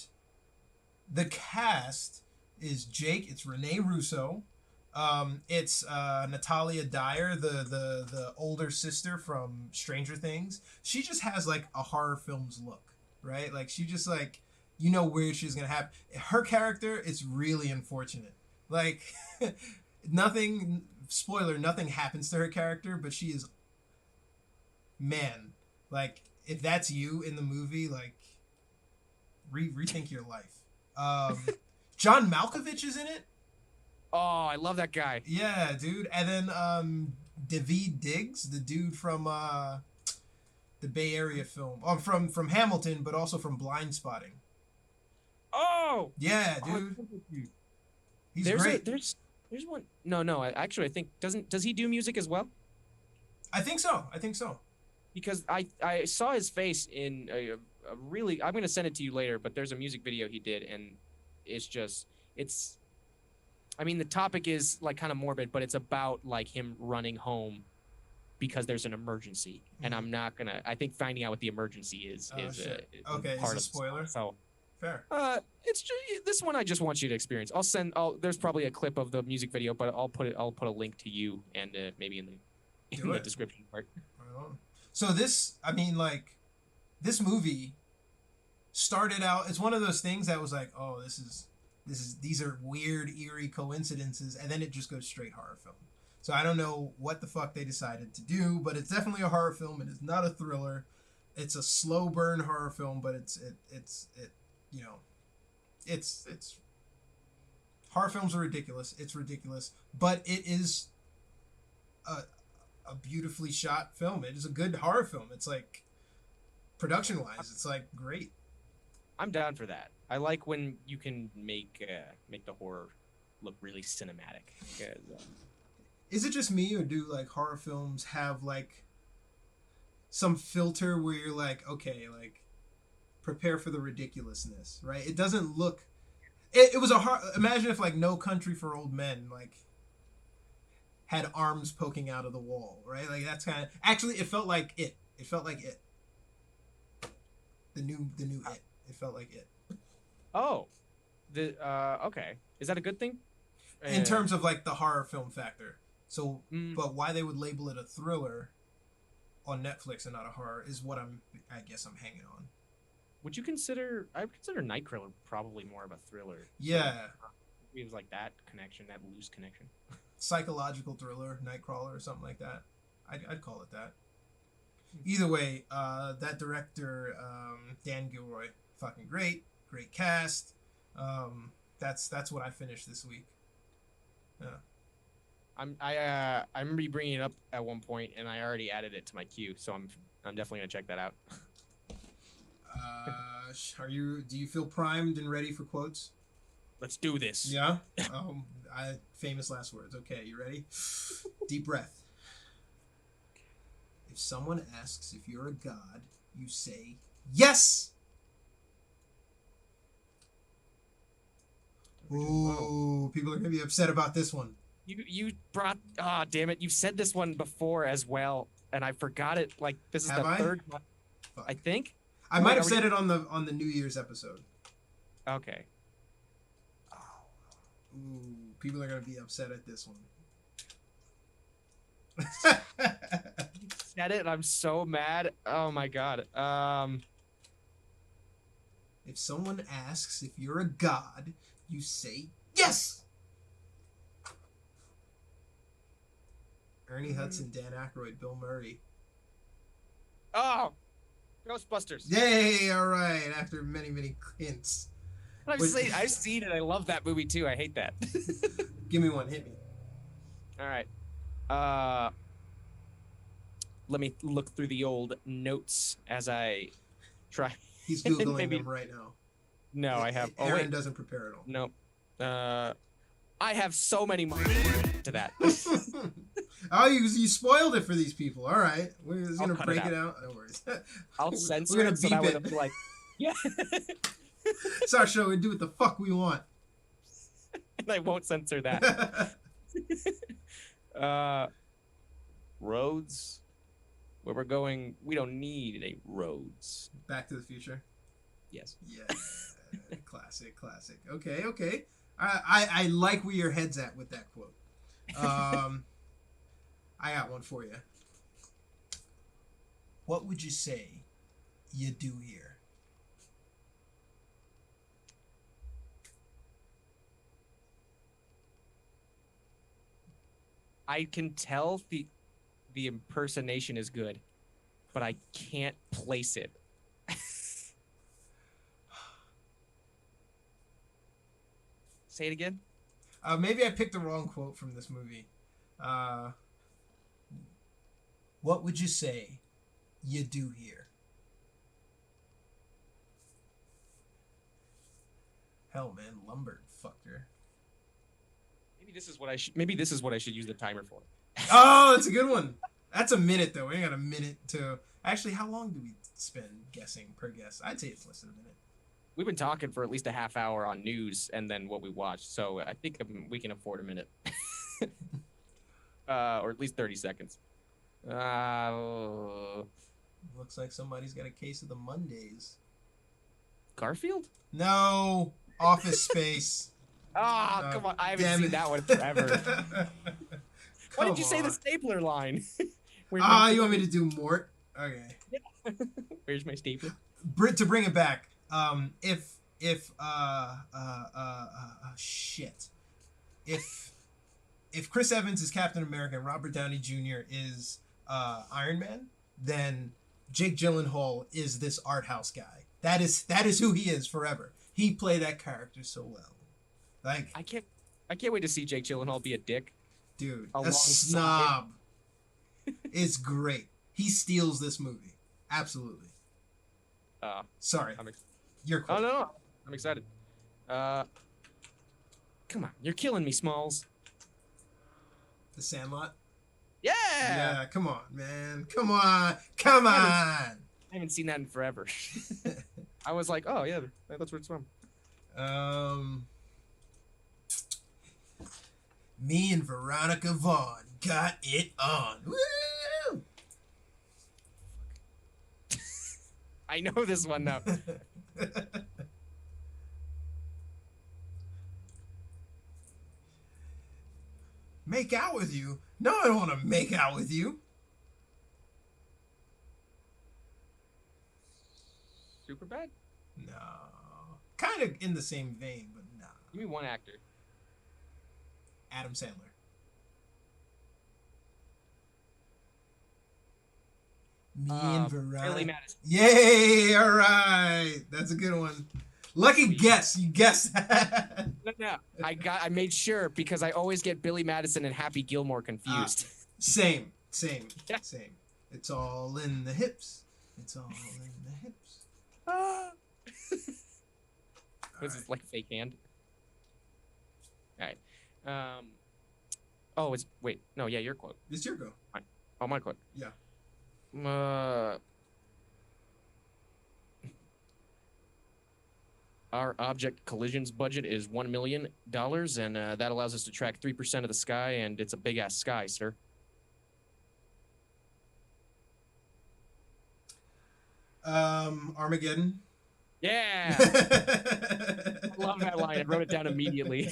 the cast is Jake. It's Rene Russo. It's Natalia Dyer, the older sister from Stranger Things. She just has like a horror film's look, right? Like she just like, where she's gonna happen. Her character is really unfortunate. Like nothing happens to her character, but she is, man, like if that's you in the movie, like rethink your life. John Malkovich is in it. Oh, I love that guy. Yeah, dude. And then Daveed Diggs, the dude from the Bay Area film, from Hamilton, but also from Blind Spotting. Oh, yeah, dude. He's great. There's one. No. Actually, I think does he do music as well? I think so. Because I saw his face in a really. I'm gonna send it to you later, but there's a music video he did, and it's. I mean, the topic is like kind of morbid, but it's about like him running home because there's an emergency, and I'm not gonna. I think finding out what the emergency is okay. Part is a of spoiler. So fair. It's just, this one I just want you to experience. There's probably a clip of the music video, but I'll put a link to you and maybe in the description part. So this movie started out. It's one of those things that was like, oh, these are weird, eerie coincidences, and then it just goes straight horror film. So I don't know what the fuck they decided to do, but it's definitely a horror film. It is not a thriller. It's a slow burn horror film, but it's horror films are ridiculous. It's ridiculous, but it is a beautifully shot film. It is a good horror film. It's like production wise, it's like great. I'm down for that. I like when you can make the horror look really cinematic. Is it just me, or do like horror films have like some filter where you're like, okay, like prepare for the ridiculousness, right? It doesn't look. It was imagine if like No Country for Old Men like had arms poking out of the wall, right? Like that's kind of actually it felt like it. It felt like it. The new It. It felt like it. Oh, okay. Is that a good thing? In terms of like the horror film factor. So, but why they would label it a thriller on Netflix and not a horror is what I guess I'm hanging on. Would you consider? I would consider Nightcrawler probably more of a thriller. Yeah. So, it was like that connection, that loose connection. Psychological thriller, Nightcrawler, or something like that. I'd call it that. Either way, that director, Dan Gilroy, fucking great cast. That's what I finished this week. I remember you bringing it up at one point, and I already added it to my queue, so I'm definitely gonna check that out. Do you feel primed and ready for quotes? Let's do this. Yeah. Famous last words. Okay, you ready? Deep breath. If someone asks if you're a god, you say yes. Ooh, people are gonna be upset about this one. You brought damn it! You said this one before as well, and I forgot it. Like this is the third one, I think. I might have said it on the New Year's episode. Okay. Ooh, people are gonna be upset at this one. You said it, and I'm so mad. Oh my god. If someone asks if you're a god, you say yes. Ernie Hudson, Dan Aykroyd, Bill Murray. Oh, Ghostbusters. Yay! All right. After many hints. I've seen it. I love that movie too. I hate that. Give me one. Hit me. All right. Let me look through the old notes as I try. He's Googling them right now. No, I have. Aaron doesn't prepare at all. No. I have so many more to that. Oh, you spoiled it for these people. All right. We're just going to break it out. No worries. I'll censor it so that way they'll be like, yeah. It's our show. We do what the fuck we want. And I won't censor that. Roads. Where we're going, we don't need any roads. Back to the Future? Yes. Yeah. Classic. Okay. I like where your head's at with that quote. I got one for you. What would you say you do here? I can tell the impersonation is good, but I can't place it. Say it again. Maybe I picked the wrong quote from this movie. What would you say you do here? Hell, man, Lombard fucked her. Maybe this is what I should use the timer for. Oh, that's a good one. That's a minute though. We ain't got a minute to. Actually, how long do we spend guessing per guess? I'd say it's less than a minute. We've been talking for at least a half hour on news and then what we watched, so I think we can afford a minute. Or at least 30 seconds. Looks like somebody's got a case of the Mondays. Garfield? No. Office Space. Come on. I haven't seen that one forever. Why did you say the stapler line? You want me to do Mort? Okay. Where's my stapler? To bring it back. If Chris Evans is Captain America and Robert Downey Jr. is Iron Man, then Jake Gyllenhaal is this art house guy. That is who he is forever. He played that character so well. Like I can't wait to see Jake Gyllenhaal be a dick. Dude, a snob. It's great. He steals this movie. Absolutely. Sorry. You're cool. Oh no, I'm excited. Come on, you're killing me, Smalls. The Sandlot. Yeah. Yeah. Come on, man. Come on. I haven't seen that in forever. I was like, oh yeah, that's where it's from. Me and Veronica Vaughn got it on. Woo! I know this one now. Make out with you? No, I don't want to make out with you. Superbad? No. Kind of in the same vein, but nah. Give me one actor. Adam Sandler. Me and Verizon. Billy Madison. Yay! All right, that's a good one. Lucky guess. You guessed that. No. I made sure because I always get Billy Madison and Happy Gilmore confused. Same. Yeah. Same. It's all in the hips. It's all in the hips. Was this like fake hand? All right. Oh, it's wait. No, yeah, your quote. It's your go. Oh, my quote. Yeah. Our object collisions budget is $1 million, and that allows us to track 3% of the sky, and it's a big ass sky, sir. Armageddon. Yeah. I love that line. I wrote it down immediately.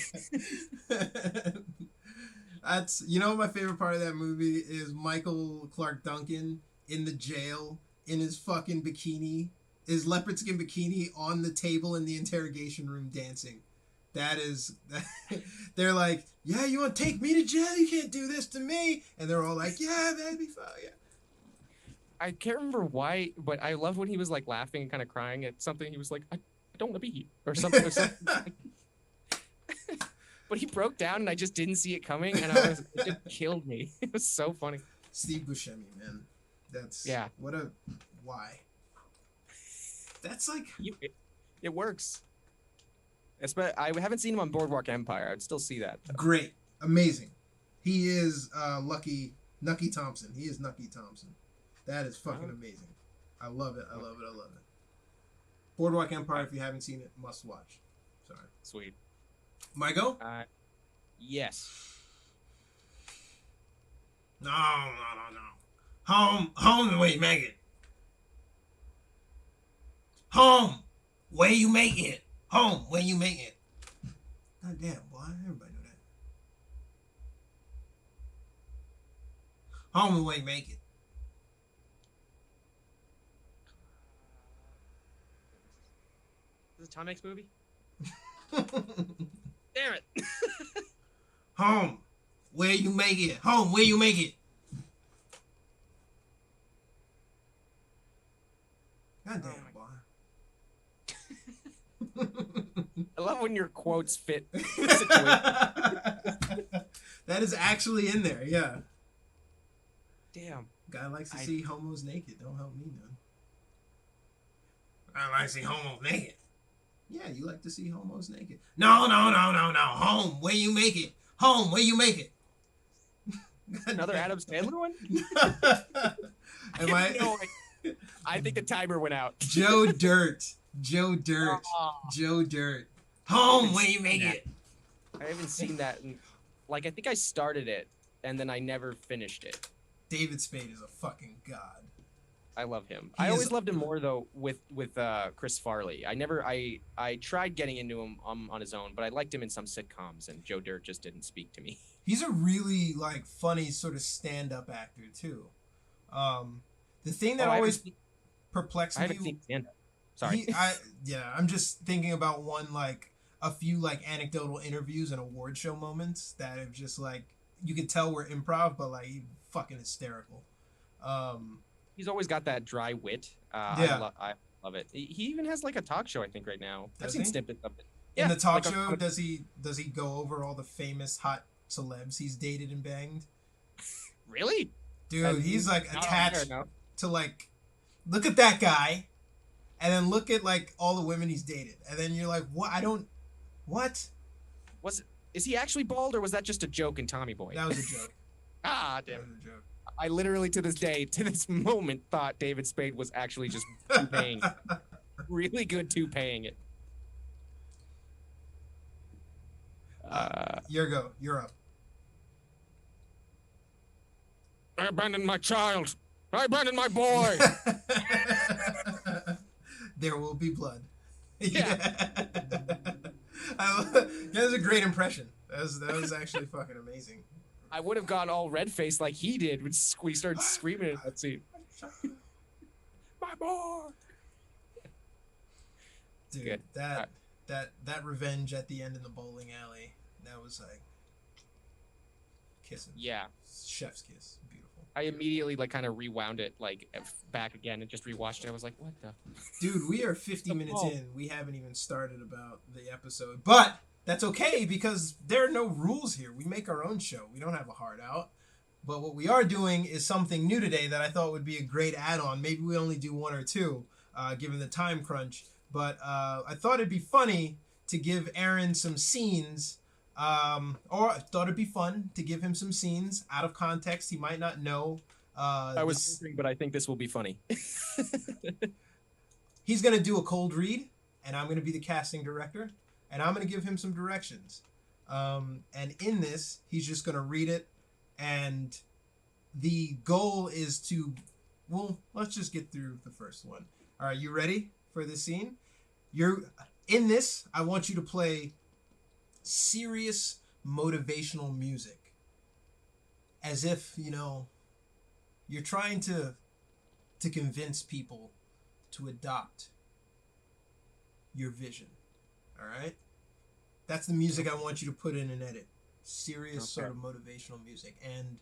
That's my favorite part of that movie is Michael Clark Duncan in the jail in his fucking bikini, his leopard skin bikini on the table in the interrogation room dancing. They're like, yeah, you want to take me to jail? You can't do this to me. And they're all like, yeah, that'd be fine. Yeah. I can't remember why, but I loved when he was like laughing and kind of crying at something. He was like, I don't want to be here or something. But he broke down and I just didn't see it coming, and it just killed me. It was so funny. Steve Buscemi, man. That's why? That's like it works. I haven't seen him on Boardwalk Empire. I'd still see that, though. Great, amazing. He is Nucky Thompson. He is Nucky Thompson. That is fucking amazing. I love it. I love it. Boardwalk Empire. If you haven't seen it, must watch. Sorry. Sweet. My go? Yes. No. Home, where you make it. Home, where you make it. Home, where you make it. God damn, boy, everybody know that. Home, where you make it. Is this a Tom Hanks movie? Damn it. Home, where you make it. Home, where you make it. God damn, boy. I love when your quotes fit the situation. That is actually in there, yeah. Damn. Guy likes to see homos naked. Don't help me, man. I like to see homos naked. Yeah, you like to see homos naked. No. Home, where you make it. Home, where you make it. Another Adam Sandler one? I think the timer went out. Joe Dirt. Home, where you make it. I haven't seen that. I think I started it, and then I never finished it. David Spade is a fucking god. I love him. I always loved him more though with Chris Farley. I tried getting into him on his own, but I liked him in some sitcoms, and Joe Dirt just didn't speak to me. He's a really funny sort of stand-up actor too. The thing that always perplexed me. I haven't seen stand-up. Sorry. I'm just thinking about a few anecdotal interviews and award show moments that have just you could tell were improv, but fucking hysterical. He's always got that dry wit. I love it. He even has a talk show, I think, right now. I've seen snippets of it. In the talk show, does he go over all the famous hot celebs he's dated and banged? Really? Dude, he's attached to look at that guy, and then look at all the women he's dated, and then you're like, what? Is he actually bald, or was that just a joke in Tommy Boy? That was a joke. Damn. That was a joke. I literally, to this moment, thought David Spade was actually just toupeeing it. Really good toupeeing it. You're up. I abandoned my child. I abandoned my boy. There will be blood. Yeah. That was a great impression. That was actually fucking amazing. I would have gone all red-faced like he did when we started screaming at that scene. My boy! Dude, Good. that revenge at the end in the bowling alley, that was like kissing. Yeah. Chef's kiss. Beautiful. I immediately like kind of rewound it like back again and just rewatched it. I was like, what the? Dude, we are 50 minutes in. We haven't even started about the episode. But that's okay because there are no rules here. We make our own show. We don't have a hard out. But what we are doing is something new today that I thought would be a great add-on. Maybe we only do one or two, given the time crunch. But I thought it'd be funny to give Aaron some scenes, or I thought it'd be fun to give him some scenes out of context. He might not know. I was thinking, but I think this will be funny. He's going to do a cold read, and I'm going to be the casting director, and I'm going to give him some directions. And in this, he's just going to read it, and the goal is to, well, let's just get through the first one. All right, you ready for this scene? In this, I want you to play serious motivational music. As if, you're trying to convince people to adopt your vision. All right? That's the music I want you to put in and edit. Serious sort of motivational music. And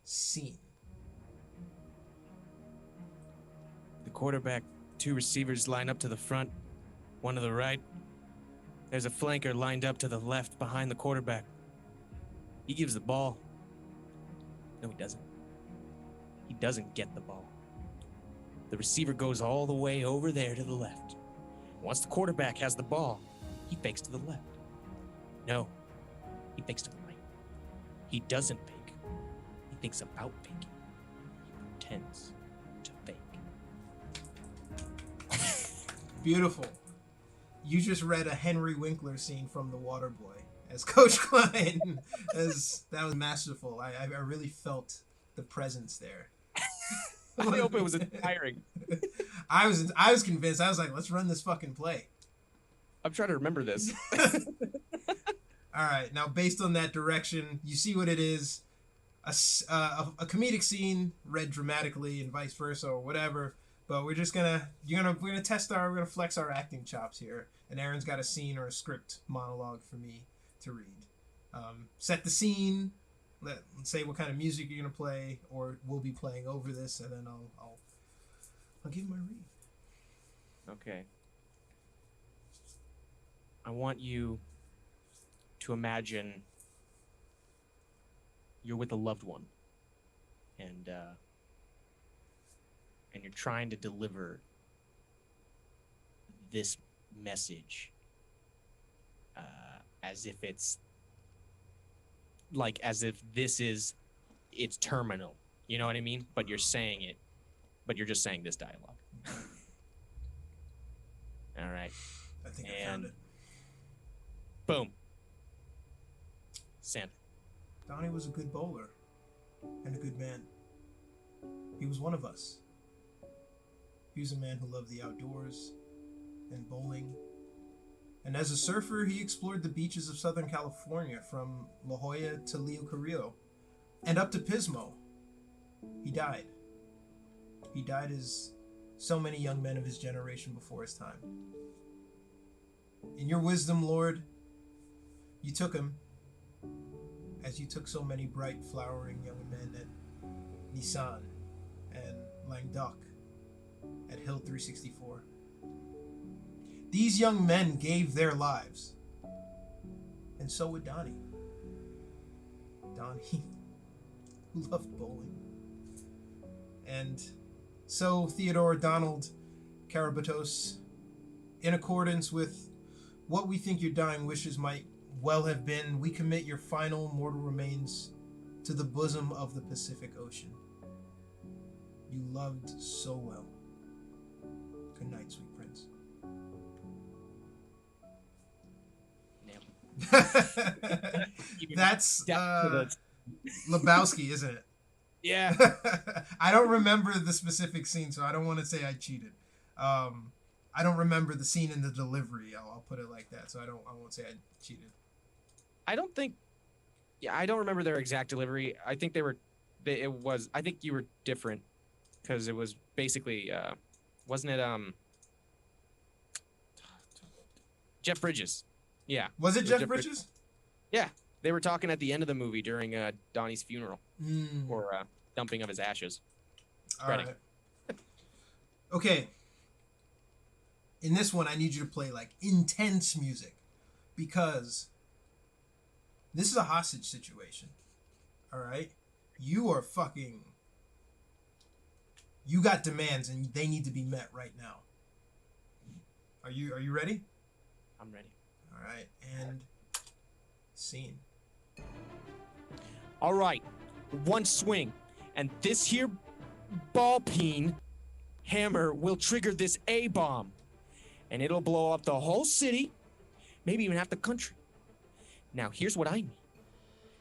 scene. The quarterback, 2 receivers line up to the front, 1 to the right. There's a flanker lined up to the left behind the quarterback. He gives the ball. No, he doesn't. He doesn't get the ball. The receiver goes all the way over there to the left. Once the quarterback has the ball, he fakes to the left. No, he fakes to the right. He doesn't fake. He thinks about faking. He pretends to fake. Beautiful. You just read a Henry Winkler scene from The Waterboy as Coach Klein. That was masterful. I really felt the presence there. I hope it was inspiring. I was convinced. I was like, let's run this fucking play. I'm trying to remember this. All right. Now, based on that direction, you see what it is. A comedic scene read dramatically and vice versa or whatever. But we're gonna flex our acting chops here. And Aaron's got a scene or a script monologue for me to read. Set the scene. Let's say what kind of music you're gonna play, or we'll be playing over this, and then I'll give my read. Okay. I want you to imagine you're with a loved one, and you're trying to deliver this message as if it's terminal. You know what I mean? But you're saying it, but you're just saying this dialogue. All right. I think I found it. Boom. Santa. Donnie was a good bowler and a good man. He was one of us. He was a man who loved the outdoors and bowling. And as a surfer, he explored the beaches of Southern California from La Jolla to Rio Carrillo and up to Pismo. He died. He died as so many young men of his generation before his time. In your wisdom, Lord, you took him as you took so many bright, flowering young men at Nissan and Languedoc, at Hill 364. These young men gave their lives, and so would Donnie. Donnie, who loved bowling. And so, Theodore Donald Karabatos, in accordance with what we think your dying wishes might well have been, we commit your final mortal remains to the bosom of the Pacific Ocean. You loved so well. Good night, sweet prince. That's Lebowski, isn't it? Yeah. I don't remember the specific scene, so I don't want to say I cheated. I don't remember the scene in the delivery. I'll put it like that, so I won't say I cheated. I don't think Yeah, I don't remember their exact delivery. I think they were. It was. I think you were different, because it was basically. Wasn't it Jeff Bridges? Yeah. Was it Jeff Bridges? Yeah, they were talking at the end of the movie during Donnie's funeral, or dumping of his ashes. Spreading. All right. Okay. In this one, I need you to play like intense music, because this is a hostage situation. All right, you got demands and they need to be met right now. Are you ready? I'm ready. All right, and scene. All right, one swing, and this here ball peen hammer will trigger this A-bomb, and it'll blow up the whole city, maybe even half the country. Now, here's what I need,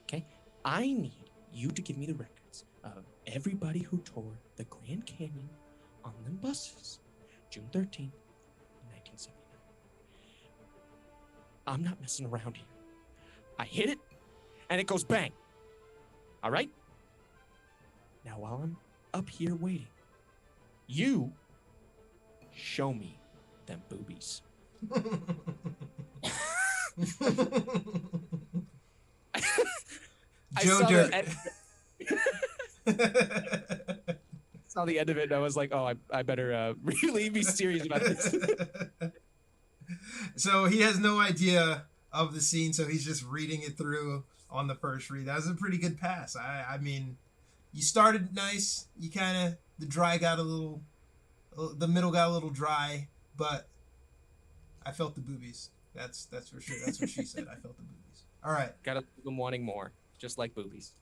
okay? I need you to give me the records of everybody who toured the Grand Canyon on them buses, June 13th, 1979. I'm not messing around here. I hit it, and it goes bang. All right? Now, while I'm up here waiting, you show me them boobies. Joe Dirt. Saw the end of it, and I was like, "Oh, I better really be serious about this." So he has no idea of the scene, so he's just reading it through on the first read. That was a pretty good pass. I mean, you started nice. You kind of the middle got a little dry, but I felt the boobies. That's for sure. That's what she said. I felt the boobies. All right. Gotta leave them wanting more, just like boobies.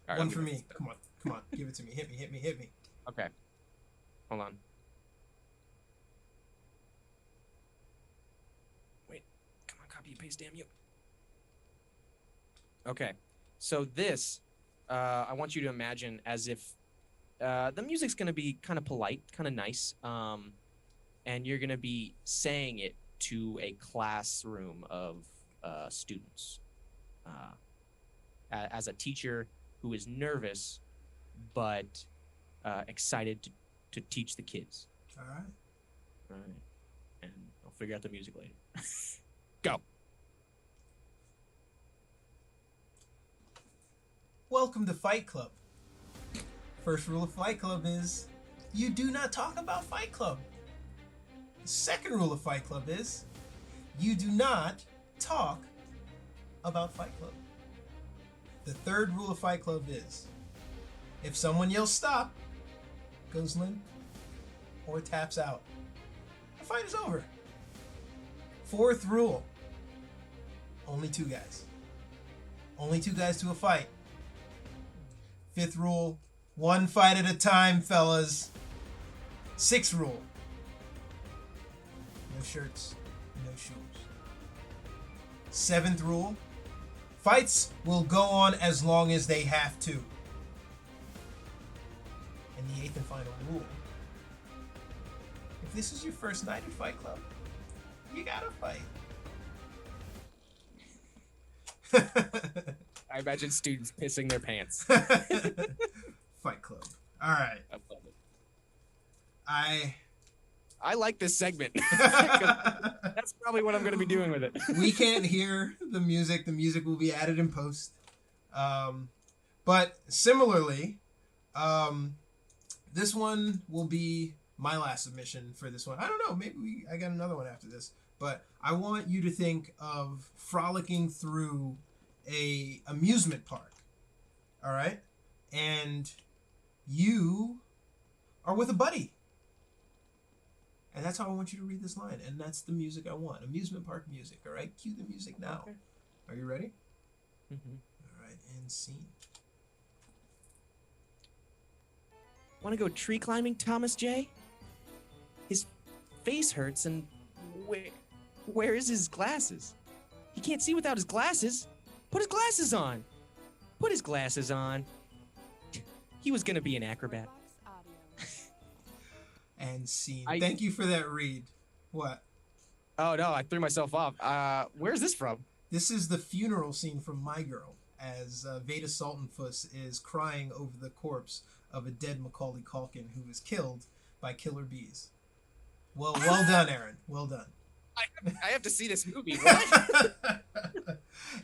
All right, one for me. Come on. Give it to me. Hit me. Okay. Hold on. Wait. Come on, copy and paste, damn you. Okay. So this, I want you to imagine as if the music's going to be kind of polite, kind of nice, and you're going to be saying it to a classroom of students. As a teacher who is nervous but excited to teach the kids. All right. All right. And I'll figure out the music later. Go. Welcome to Fight Club. First rule of Fight Club is you do not talk about Fight Club. The second rule of Fight Club is you do not talk about Fight Club. The third rule of Fight Club is if someone yells stop, goes limp, or taps out, the fight is over. Fourth rule, only two guys. Only two guys to a fight. Fifth rule, one fight at a time, fellas. Sixth rule, no shirts, no shoes. Seventh rule, fights will go on as long as they have to. And the eighth and final rule, if this is your first night at Fight Club, you gotta fight. I imagine students pissing their pants. Fight Club. All right. I love it. I like this segment. That's probably what I'm going to be doing with it. We can't hear the music. The music will be added in post. But similarly, this one will be my last submission for this one. I don't know. Maybe I got another one after this. But I want you to think of frolicking through a amusement park. All right? And you are with a buddy. And that's how I want you to read this line. And that's the music I want. Amusement park music. All right? Cue the music now. Okay. Are you ready? Mm-hmm. All right. And scene. Want to go tree climbing, Thomas J? His face hurts, and where is his glasses? He can't see without his glasses. Put his glasses on. Put his glasses on. He was going to be an acrobat. And scene. Thank you for that read. What? Oh, no, I threw myself off. Where's this from? This is the funeral scene from My Girl, as Veda Sultanfuss is crying over the corpse of a dead Macaulay Culkin who was killed by killer bees. Well done, Aaron. Well done. I have to see this movie. What?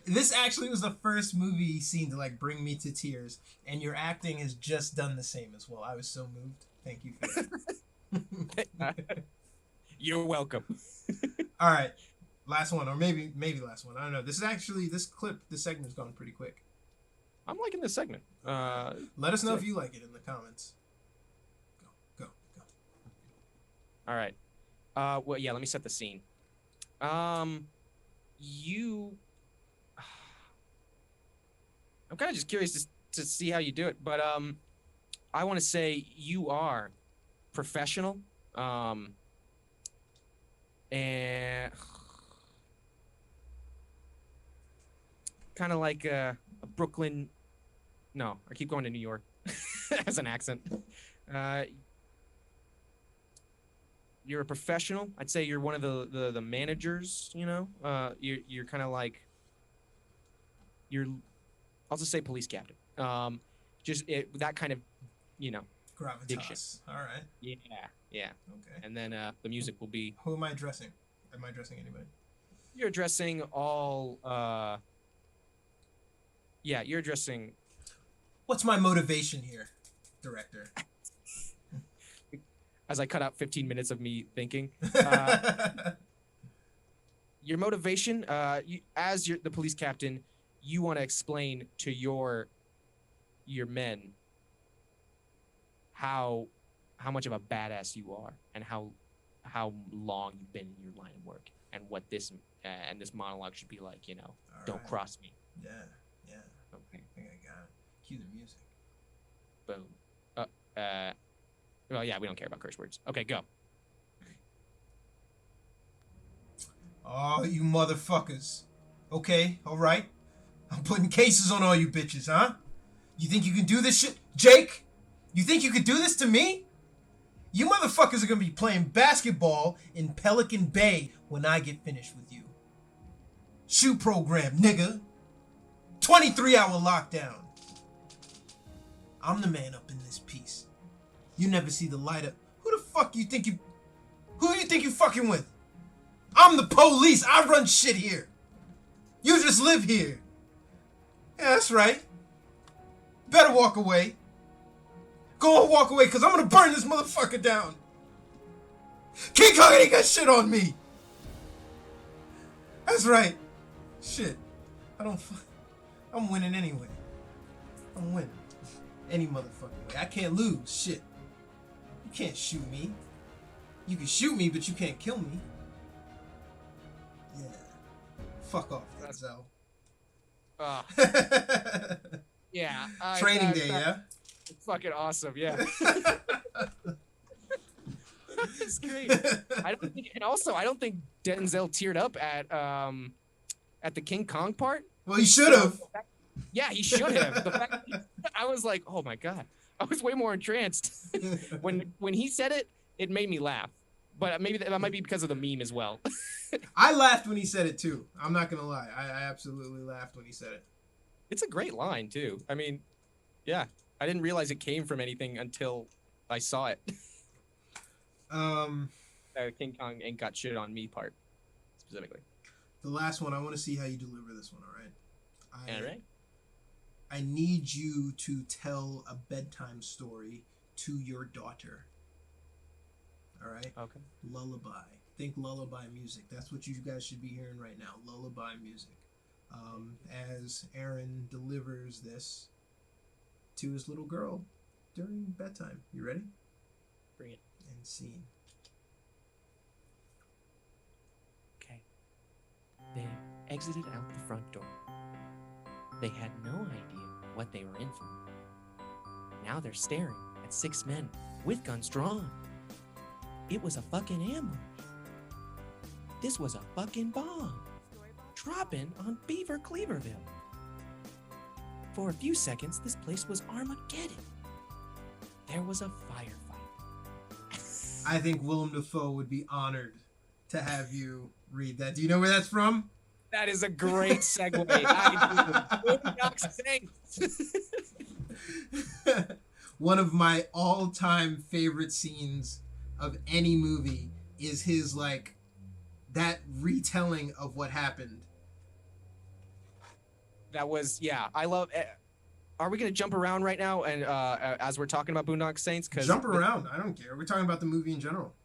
This actually was the first movie scene to like bring me to tears, and your acting has just done the same as well. I was so moved. Thank you for that. You're welcome. All right, last one, or maybe last one. I don't know. This segment's gone pretty quick. I'm liking this segment. Let us know if you like it in the comments. Go. All right. Well, yeah. Let me set the scene. I'm kind of just curious to see how you do it, but I want to say you are professional, and kind of like a Brooklyn. No, I keep going to New York as an accent. You're a professional. I'd say you're one of the managers. You know, you're kind of like I'll just say police captain. That kind of, gravitas. diction. All right. Yeah. Okay. And then the music will be. Who am I addressing? Am I addressing anybody? You're addressing all. Yeah, you're addressing. What's my motivation here, director? As I cut out 15 minutes of me thinking. Your motivation, as the police captain, you want to explain to your men how much of a badass you are, and how long you've been in your line of work, and what this monologue should be like. All don't right. cross me. Yeah. Okay. I think I got it. Cue the music. Boom. Well, yeah, we don't care about curse words. Okay, go. Oh, you motherfuckers. Okay, all right. I'm putting cases on all you bitches, huh? You think you can do this shit? Jake? You think you could do this to me? You motherfuckers are gonna be playing basketball in Pelican Bay when I get finished with you. Shoe program, nigga. 23-hour lockdown. I'm the man up in this piece. You never see the light up. Who you think you fucking with? I'm the police. I run shit here. You just live here. Yeah, that's right. Better walk away. Go on, walk away, because I'm going to burn this motherfucker down. King Kong ain't got shit on me. That's right. Shit. I'm winning anyway. I'm winning. Any motherfucking way. I can't lose. Shit. You can't shoot me. You can shoot me, but you can't kill me. Yeah. Fuck off, Denzel. Yeah. Training day, yeah? Fucking awesome, yeah. That's great. I don't think Denzel teared up at the King Kong part. Well, he should have. Yeah, he should have. The fact that I was like, oh my god. I was way more entranced. when he said it, it made me laugh. But maybe that might be because of the meme as well. I laughed when he said it too. I'm not gonna lie. I absolutely laughed when he said it. It's a great line too. I mean, yeah. I didn't realize it came from anything until I saw it. King Kong ain't got shit on me part, specifically. The last one, I want to see how you deliver this one, all right? All right. I need you to tell a bedtime story to your daughter. All right? Okay. Lullaby. Think lullaby music. That's what you guys should be hearing right now. Lullaby music. As Aaron delivers this to his little girl during bedtime. You ready? Bring it. And scene. Okay. They exited out the front door. They had no idea what they were in for. Now they're staring at 6 men with guns drawn. It was a fucking ambush. This was a fucking bomb. Dropping on Beaver Cleaverville. For a few seconds, this place was Armageddon. There was a firefight. I think Willam Dafoe would be honored to have you read that. Do you know where that's from? That is a great segue. I do. Boondock Saints. One of my all-time favorite scenes of any movie is his like that retelling of what happened. That was I love. Are we gonna jump around right now and as we're talking about Boondock Saints? Jump around. I don't care. We're talking about the movie in general.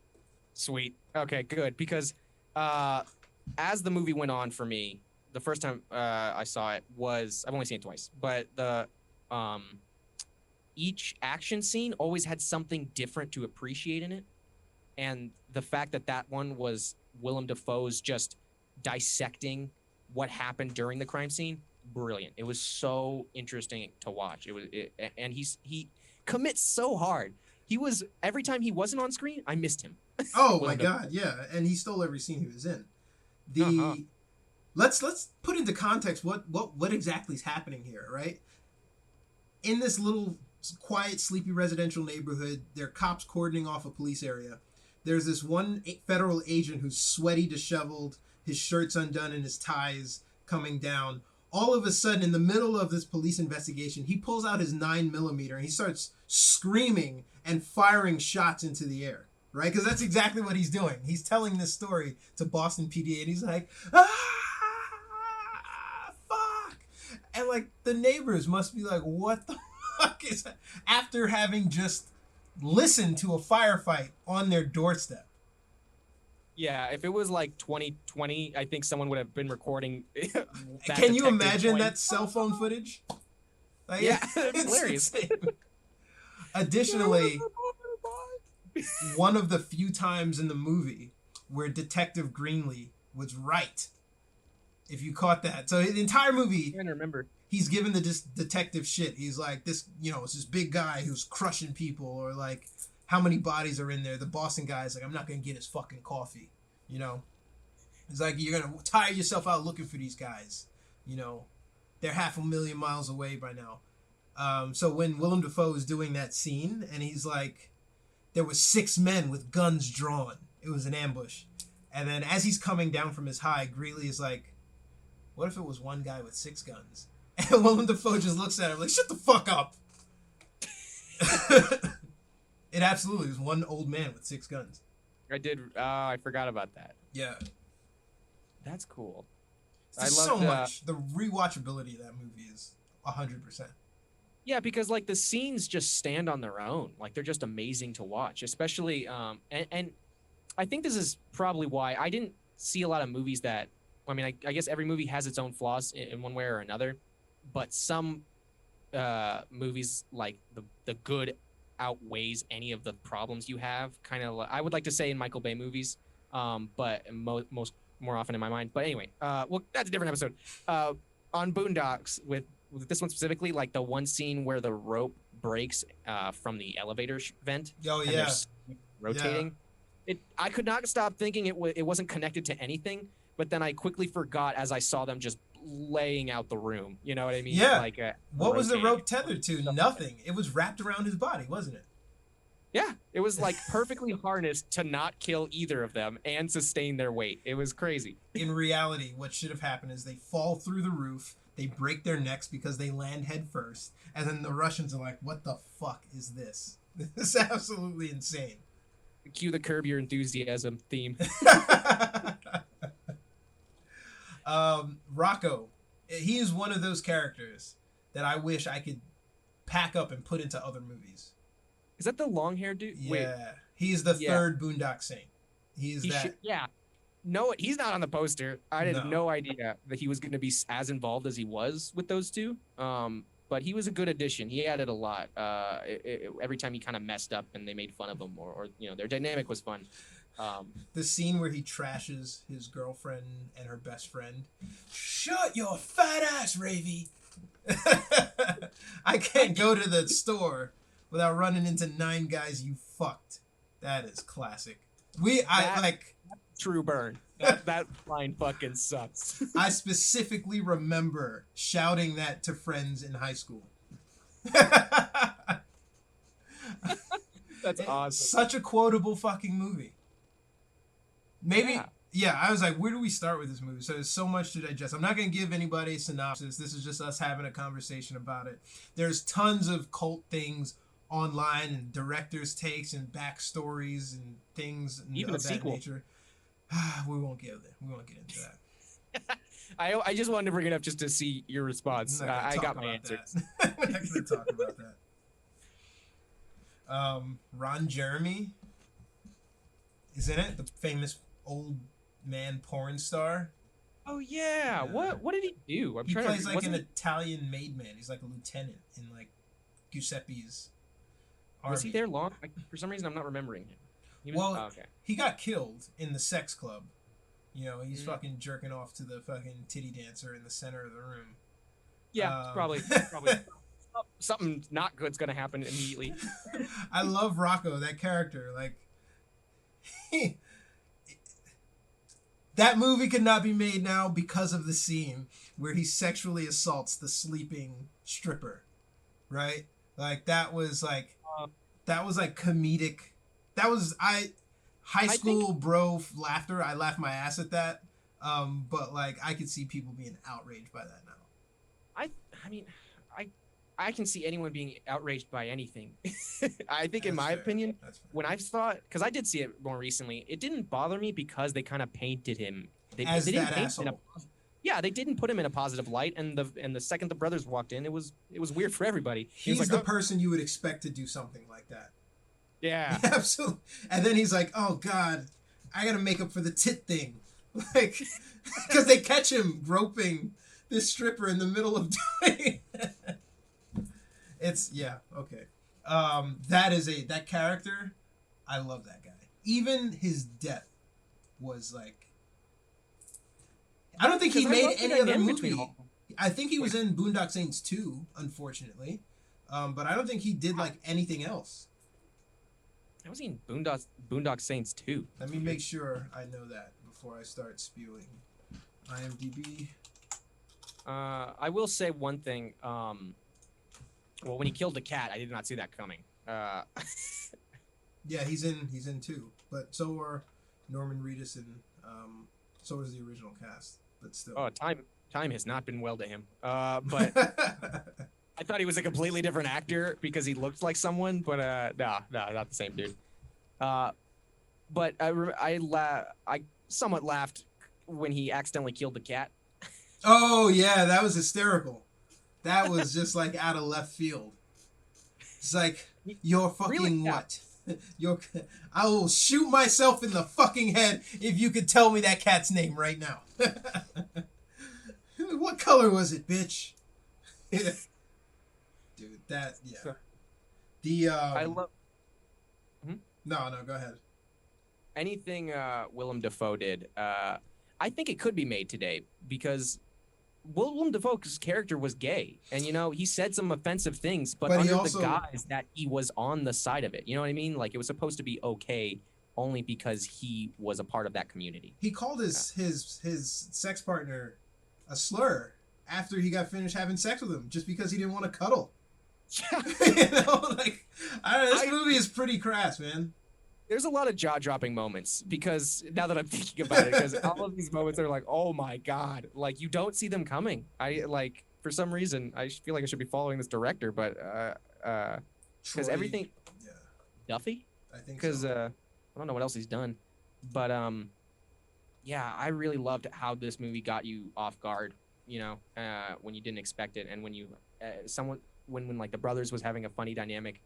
Sweet. Okay, good. Because as the movie went on for me, the first time I saw it was I've only seen it twice, but the each action scene always had something different to appreciate in it, and the fact that that one was Willam Dafoe's just dissecting what happened during the crime scene, brilliant. It was so interesting to watch. And he commits so hard. He was every time he wasn't on screen, I missed him. Oh my God, yeah, and he stole every scene he was in. Let's put into context what exactly is happening here, right? In this little quiet, sleepy residential neighborhood, there are cops cordoning off a police area. There's this one federal agent who's sweaty, disheveled, his shirt's undone and his tie's coming down. All of a sudden, in the middle of this police investigation, he pulls out his 9mm and he starts screaming and firing shots into the air, right? Because that's exactly what he's doing. He's telling this story to Boston PD and he's like, fuck. And like the neighbors must be like, what the fuck is that? After having just listened to a firefight on their doorstep. Yeah, if it was like 2020, I think someone would have been recording. Can you imagine that cell phone footage? Like, yeah, it's hilarious. Additionally, one of the few times in the movie where Detective Greenlee was right. If you caught that. So the entire movie, I remember. He's giving the detective shit. He's like, this, it's this big guy who's crushing people, or like, how many bodies are in there? The Boston guy's like, I'm not going to get his fucking coffee, He's like, you're going to tire yourself out looking for these guys, They're 500,000 miles away by now. So when Willam Dafoe is doing that scene, and he's like, there were 6 men with guns drawn. It was an ambush. And then as he's coming down from his high, Greeley is like, what if it was one guy with 6 guns? And Willam Dafoe just looks at him like, shut the fuck up. It absolutely was one old man with 6 guns. I forgot about that. Yeah. That's cool. There's so much. The rewatchability of that movie is 100%. Yeah, because like the scenes just stand on their own. Like they're just amazing to watch, especially and I think this is probably why I didn't see a lot of movies that, I mean, I guess every movie has its own flaws in one way or another, but some movies, like the good outweighs any of the problems you have. Kind of, I would like to say in Michael Bay movies, but more often in my mind. But anyway, well, that's a different episode. On Boondocks, with this one specifically, like the one scene where the rope breaks from the elevator vent. Oh yeah, rotating. Yeah. I could not stop thinking it wasn't connected to anything. But then I quickly forgot as I saw them just laying out the room. You know what I mean? Yeah. Like, what was the rope tethered to? Nothing. It was wrapped around his body, wasn't it? Yeah. It was like perfectly harnessed to not kill either of them and sustain their weight. It was crazy. In reality, what should have happened is they fall through the roof, they break their necks because they land head first, and then the Russians are like, what the fuck is this? This is absolutely insane. Cue the Curb Your Enthusiasm theme. Rocco, he is one of those characters that I wish I could pack up and put into other movies. Is that the long-haired dude? Yeah. Wait. He's the third Boondock Saint. Yeah. No, he's not on the poster. I had no idea that he was going to be as involved as he was with those two. But he was a good addition. He added a lot. Every time he kind of messed up and they made fun of him, or their dynamic was fun. The scene where he trashes his girlfriend and her best friend. Shut your fat ass, Ravy. I can't go to the store without running into 9 guys you fucked. That is classic. True burn. That line fucking sucks. I specifically remember shouting that to friends in high school. That's awesome. Such a quotable fucking movie. Maybe, yeah, I was like, where do we start with this movie? So there's so much to digest. I'm not going to give anybody a synopsis. This is just us having a conversation about it. There's tons of cult things online and director's takes and backstories and things Even of a that sequel. nature. We won't get there. We won't get into that. I just wanted to bring it up just to see your response. I got my answer. We're not going to talk about that. Ron Jeremy is in it, the famous old man porn star. Oh yeah. What did he do? He plays like an Italian maid man. He's like a lieutenant in like Giuseppe's army. Was he there long? For some reason, I'm not remembering him. He got killed in the sex club. You know, he's fucking jerking off to the fucking titty dancer in the center of the room. Yeah, probably something not good's gonna happen immediately. I love Rocco, that character. Like, that movie could not be made now because of the scene where he sexually assaults the sleeping stripper, right? Like that was like comedic. That was high school bro laughter. I laughed my ass at that. But like I could see people being outraged by that now. I mean, I can see anyone being outraged by anything. I think, in my opinion, when I thought, because I did see it more recently, it didn't bother me because they kind of painted him. They didn't paint him they didn't put him in a positive light. And the second the brothers walked in, it was weird for everybody. He's like, the person you would expect to do something like that. Yeah, absolutely. And then he's like, "Oh God, I gotta make up for the tit thing," like because they catch him groping this stripper in the middle of doing. It's okay. That character, I love that guy. Even his death was like, I don't think he made any other movie. I think he was in Boondock Saints 2, unfortunately, but I don't think he did like anything else. I was in Boondock Saints 2. Let me make sure I know that before I start spewing. IMDb. I will say one thing. Well, when he killed the cat, I did not see that coming. Yeah, he's in 2, but so are Norman Reedus and so is the original cast. But still. Oh, time has not been well to him. But I thought he was a completely different actor because he looked like someone, but no, not the same dude. But I somewhat laughed when he accidentally killed the cat. Oh yeah, that was hysterical. That was just like out of left field. It's like, you're fucking really, what? I will shoot myself in the fucking head if you could tell me that cat's name right now. What color was it, bitch? Dude, that I love. No, go ahead. Anything Willam Dafoe did, I think it could be made today because Willam Dafoe's character was gay, and he said some offensive things, but under the guise that he was on the side of it. You know what I mean? Like, it was supposed to be okay only because he was a part of that community. He called his sex partner a slur after he got finished having sex with him, just because he didn't want to cuddle. Like, this movie is pretty crass, man. There's a lot of jaw-dropping moments because now that I'm thinking about it, because all of these moments are like, oh my God, like you don't see them coming. For some reason, I feel like I should be following this director, but because everything, Duffy, I think because I don't know what else he's done, but I really loved how this movie got you off guard, when you didn't expect it, and when you when like the brothers was having a funny dynamic.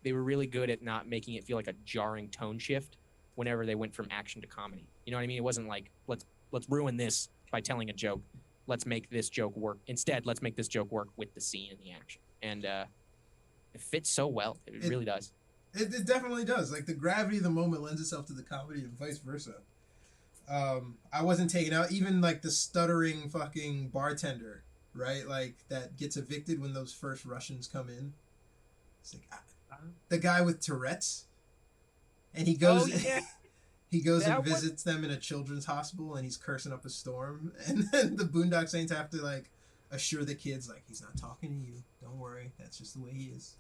They were really good at not making it feel like a jarring tone shift whenever they went from action to comedy. You know what I mean? It wasn't like, let's ruin this by telling a joke. Let's make this joke work. Instead, let's make this joke work with the scene and the action. And it fits so well. It really does. It definitely does. Like, the gravity of the moment lends itself to the comedy and vice versa. I wasn't taken out. Even, like, the stuttering fucking bartender, right? Like, that gets evicted when those first Russians come in. It's like, the guy with Tourette's, and he goes and visits them in a children's hospital, and he's cursing up a storm, and then the Boondock Saints have to like assure the kids like, he's not talking to you, don't worry, that's just the way he is.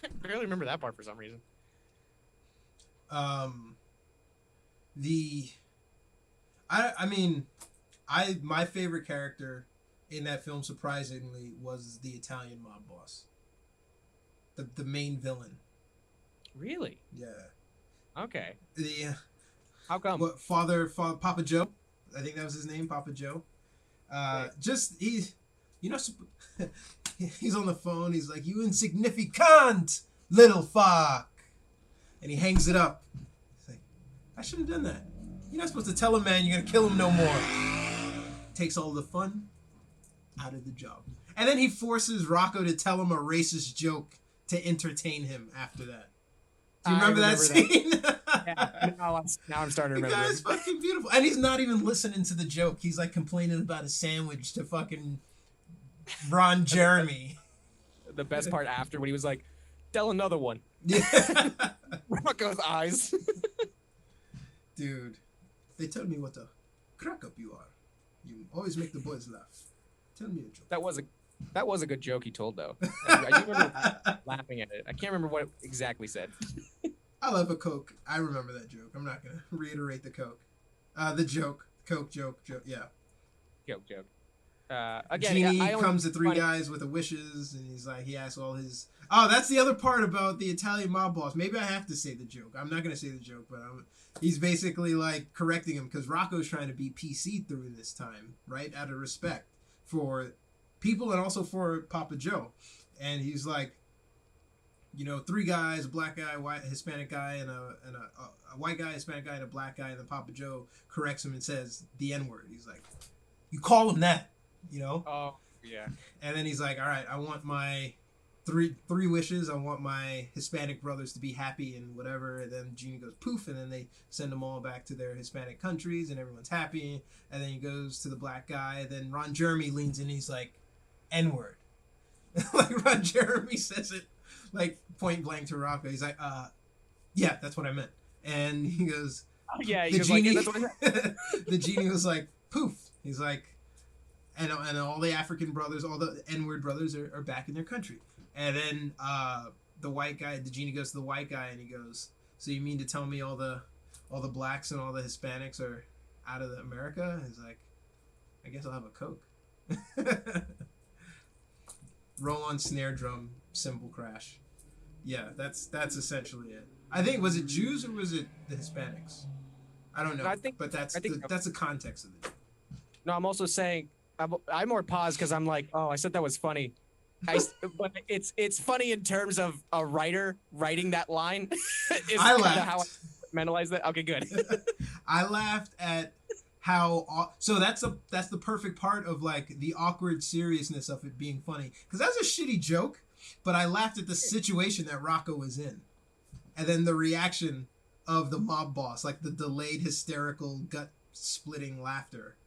I barely remember that part for some reason. I mean, my favorite character in that film, surprisingly, was the Italian mob boss, the main villain. Really? Yeah. Okay. How come? What father Papa Joe? I think that was his name, Papa Joe. Just he's he's on the phone. He's like, "You insignificant little fuck," and he hangs it up. He's like, "I should have done that. You're not supposed to tell a man you're gonna kill him no more." Takes all the fun out of the job, and then he forces Rocco to tell him a racist joke to entertain him after that. Do you remember that scene? Yeah. Now I'm starting to remember. The guy's fucking beautiful. And he's not even listening to the joke. He's like complaining about a sandwich to fucking Ron Jeremy. The best part after when he was like, tell another one. Yeah. Rocco's eyes. Dude, they tell me what a crack up you are. You always make the boys laugh. Tell me a joke. That was a good joke he told, though. I do remember laughing at it. I can't remember what it exactly said. I love a Coke. I remember that joke. I'm not going to reiterate the Coke. The joke. Coke joke. Yeah. Coke joke. Again, Genie comes to three guys with the wishes, and he's like, he asks all his... Oh, that's the other part about the Italian mob boss. Maybe I have to say the joke. I'm not going to say the joke, but he's basically like correcting him because Rocco's trying to be PC through this time, right? Out of respect for people and also for Papa Joe. And he's like, three guys, a black guy, white, Hispanic guy, and a white guy, Hispanic guy, and a black guy. And then Papa Joe corrects him and says the N-word. He's like, you call him that, Oh, yeah. And then he's like, all right, I want my three wishes. I want my Hispanic brothers to be happy and whatever. And then Genie goes poof, and then they send them all back to their Hispanic countries, and everyone's happy. And then he goes to the black guy. And then Ron Jeremy leans in, and he's like, N-word. Like Ron Jeremy says it like point blank to Rocco. He's like, yeah, that's what I meant. And he goes, oh, yeah, the Genie, like, yeah, that's what I meant. The Genie was like, poof. He's like, and all the African brothers, all the N-word brothers are back in their country. And then the white guy, the Genie goes to the white guy, and he goes, so you mean to tell me all the blacks and all the Hispanics are out of America? He's like, I guess I'll have a Coke. Roll on snare drum, cymbal crash. Yeah, that's essentially it. I think, was it Jews or was it the Hispanics? I don't know. But that's the context of it. No, I'm also saying I'm more paused because I'm like, oh, I said that was funny. But it's funny in terms of a writer writing that line. I laughed. How I mentalize that. Okay, good. I laughed at how that's the perfect part of like the awkward seriousness of it being funny, because that's a shitty joke, but I laughed at the situation that Rocco was in, and then the reaction of the mob boss, like the delayed hysterical gut splitting laughter.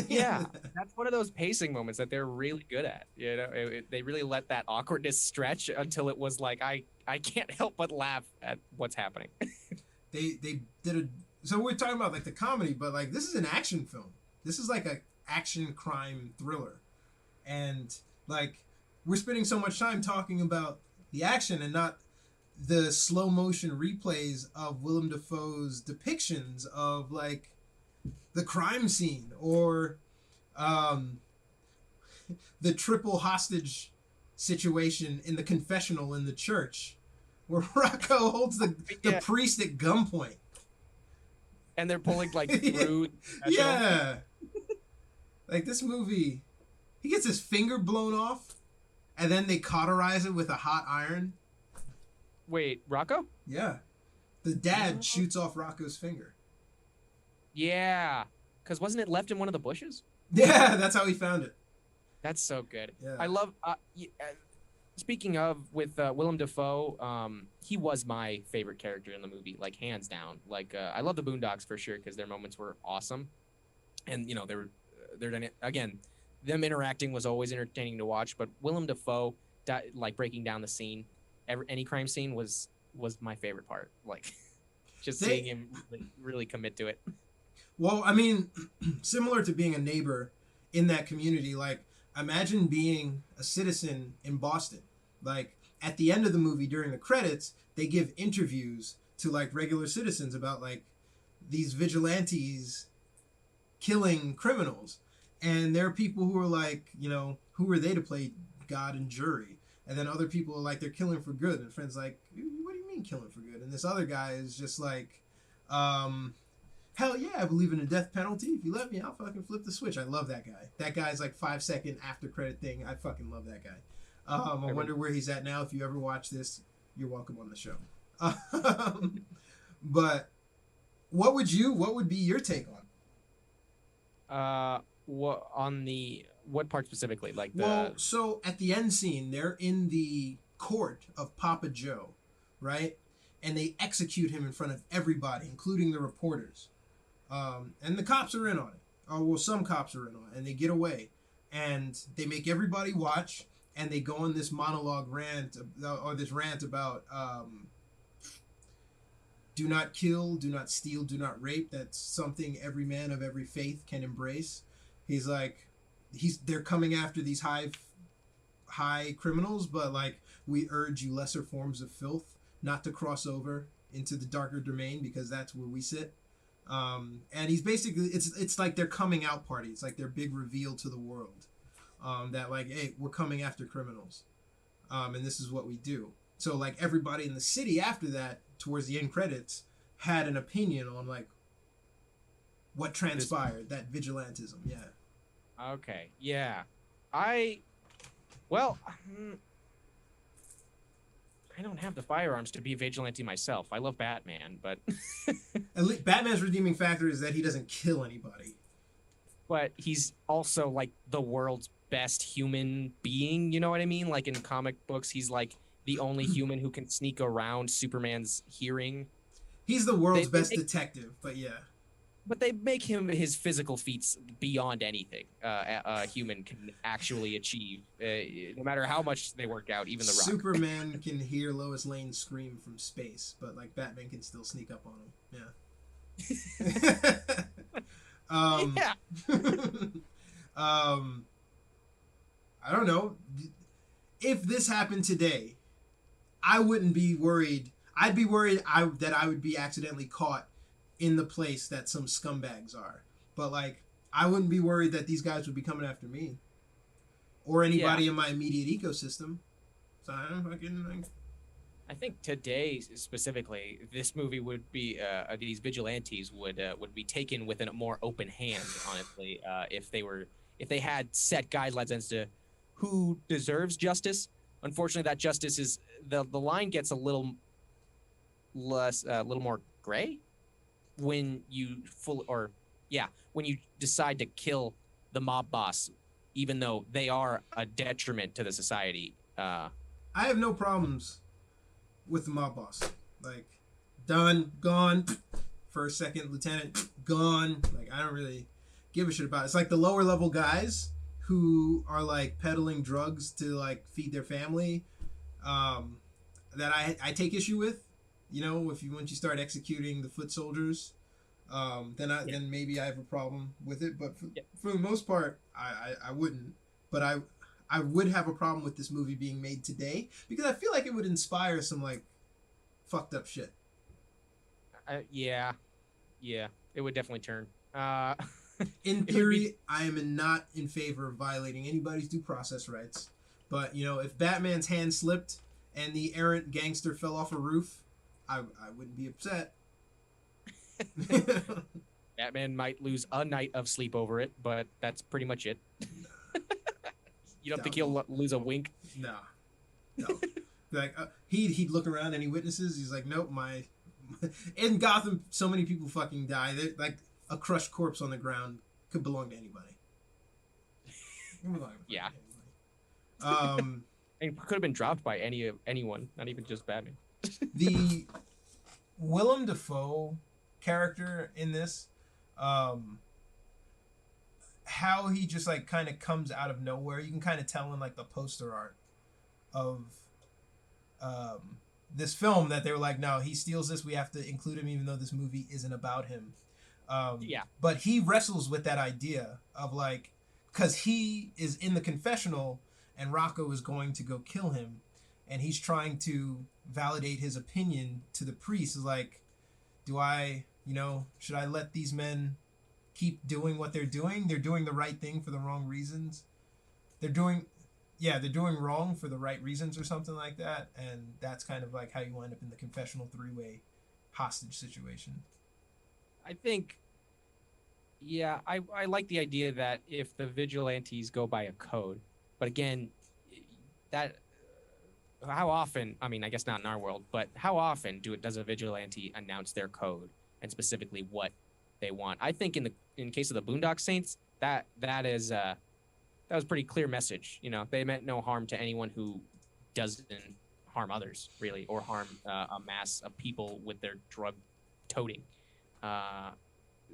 Yeah, that's one of those pacing moments that they're really good at. They really let that awkwardness stretch until it was like I can't help but laugh at what's happening. They did a. So we're talking about like the comedy, but like this is an action film. This is like a action crime thriller, and like we're spending so much time talking about the action and not the slow motion replays of Willam Dafoe's depictions of like the crime scene or the triple hostage situation in the confessional in the church where Rocco holds the priest at gunpoint. And they're pulling like through. Yeah. Like this movie, he gets his finger blown off and then they cauterize it with a hot iron. Wait, Rocco? Yeah. The dad shoots off Rocco's finger. Yeah. Because wasn't it left in one of the bushes? Yeah, that's how he found it. That's so good. Yeah. I love... speaking of, with Willam Dafoe, he was my favorite character in the movie, like hands down. Like I love the Boondocks for sure because their moments were awesome, and they're again, them interacting was always entertaining to watch. But Willam Dafoe, like breaking down the scene, any crime scene was my favorite part. Like just seeing him really commit to it. Well, I mean, similar to being a neighbor in that community, like imagine being a citizen in Boston. Like at the end of the movie during the credits, they give interviews to like regular citizens about like these vigilantes killing criminals. And there are people who are like, who are they to play God and jury? And then other people are like, they're killing for good. And friends like, what do you mean killing for good? And this other guy is just like, hell yeah, I believe in a death penalty. If you let me, I'll fucking flip the switch. I love that guy. That guy's like 5-second after credit thing. I fucking love that guy. I wonder where he's at now. If you ever watch this, you're welcome on the show. But what would be your take on? What part specifically? Like so at the end scene, they're in the court of Papa Joe, right? And they execute him in front of everybody, including the reporters. And the cops are in on it. Oh, well, some cops are in on it, and they get away. And they make everybody watch, and they go on this monologue rant, or this rant about do not kill, do not steal, do not rape. That's something every man of every faith can embrace. He's like, they're coming after these high criminals, but like, we urge you lesser forms of filth not to cross over into the darker domain, because that's where we sit. And he's basically, it's like their coming out party. It's like their big reveal to the world, that like, hey, we're coming after criminals, and this is what we do. So like everybody in the city after that, towards the end credits, had an opinion on like what transpired, that vigilantism. Yeah. Okay. Yeah. I don't have the firearms to be vigilante myself. I love Batman, but at least Batman's redeeming factor is that he doesn't kill anybody. But he's also like the world's best human being, you know what I mean? Like in comic books, he's like the only human who can sneak around Superman's hearing. He's the world's best detective, but yeah. But they make his physical feats beyond anything a human can actually achieve, no matter how much they work out, even the Rock. Superman can hear Lois Lane scream from space, but like Batman can still sneak up on him. Yeah. I don't know. If this happened today, I wouldn't be worried. I'd be worried that I would be accidentally caught in the place that some scumbags are. But like, I wouldn't be worried that these guys would be coming after me or anybody in my immediate ecosystem. So I don't fucking like. I think today specifically, this movie would be these vigilantes would be taken with a more open hand, honestly, if they had set guidelines as to who deserves justice. Unfortunately, that justice is the line gets a little more gray when you when you decide to kill the mob boss, even though they are a detriment to the society. I have no problems with the mob boss. Like, done, gone, first, second, lieutenant, gone. Like, I don't really give a shit about it. It's like the lower level guys who are like peddling drugs to like feed their family, that I take issue with. You know, once you start executing the foot soldiers, then maybe I have a problem with it. But for the most part, I wouldn't. But I would have a problem with this movie being made today, because I feel like it would inspire some like fucked up shit. Yeah, it would definitely turn. In theory, I am not in favor of violating anybody's due process rights. But you know, if Batman's hand slipped and the errant gangster fell off a roof, I wouldn't be upset. Batman might lose a night of sleep over it, but that's pretty much it. You don't think he'll lose a wink? No. Like he'd look around, any witnesses? He's like, nope. In Gotham, so many people fucking die. They're like a crushed corpse on the ground could belong to anybody. Yeah. It could have been dropped by anyone, not even just Batman. The Willam Dafoe character in this, how he just like kind of comes out of nowhere. You can kind of tell in like the poster art of this film that they were like, no, he steals this, we have to include him even though this movie isn't about him. But he wrestles with that idea of like, because he is in the confessional and Rocco is going to go kill him, and he's trying to validate his opinion to the priest. Is like, do I You know, should I let these men keep doing what they're doing? They're doing the right thing for the wrong reasons. They're doing wrong for the right reasons or something like that. And that's kind of like how you wind up in the confessional three-way hostage situation. I think, yeah, I like the idea that if the vigilantes go by a code, but again, that how often, I mean, I guess not in our world, but how often does a vigilante announce their code and specifically what they want? I think in case of the Boondock Saints, that was a pretty clear message. You know, they meant no harm to anyone who doesn't harm others, really, or harm a mass of people with their drug toting.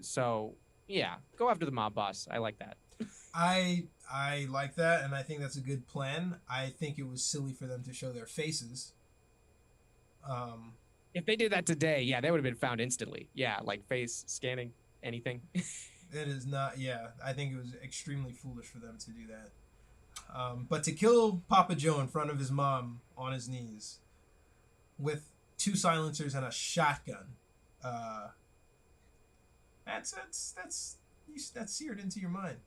So yeah, go after the mob boss. I like that. I like that, and I think that's a good plan. I think it was silly for them to show their faces. If they did that today, yeah, they would have been found instantly. Yeah, like face scanning, anything. It is not. Yeah, I think it was extremely foolish for them to do that. But to kill Papa Joe in front of his mom on his knees with 2 silencers and a shotgun, that's seared into your mind.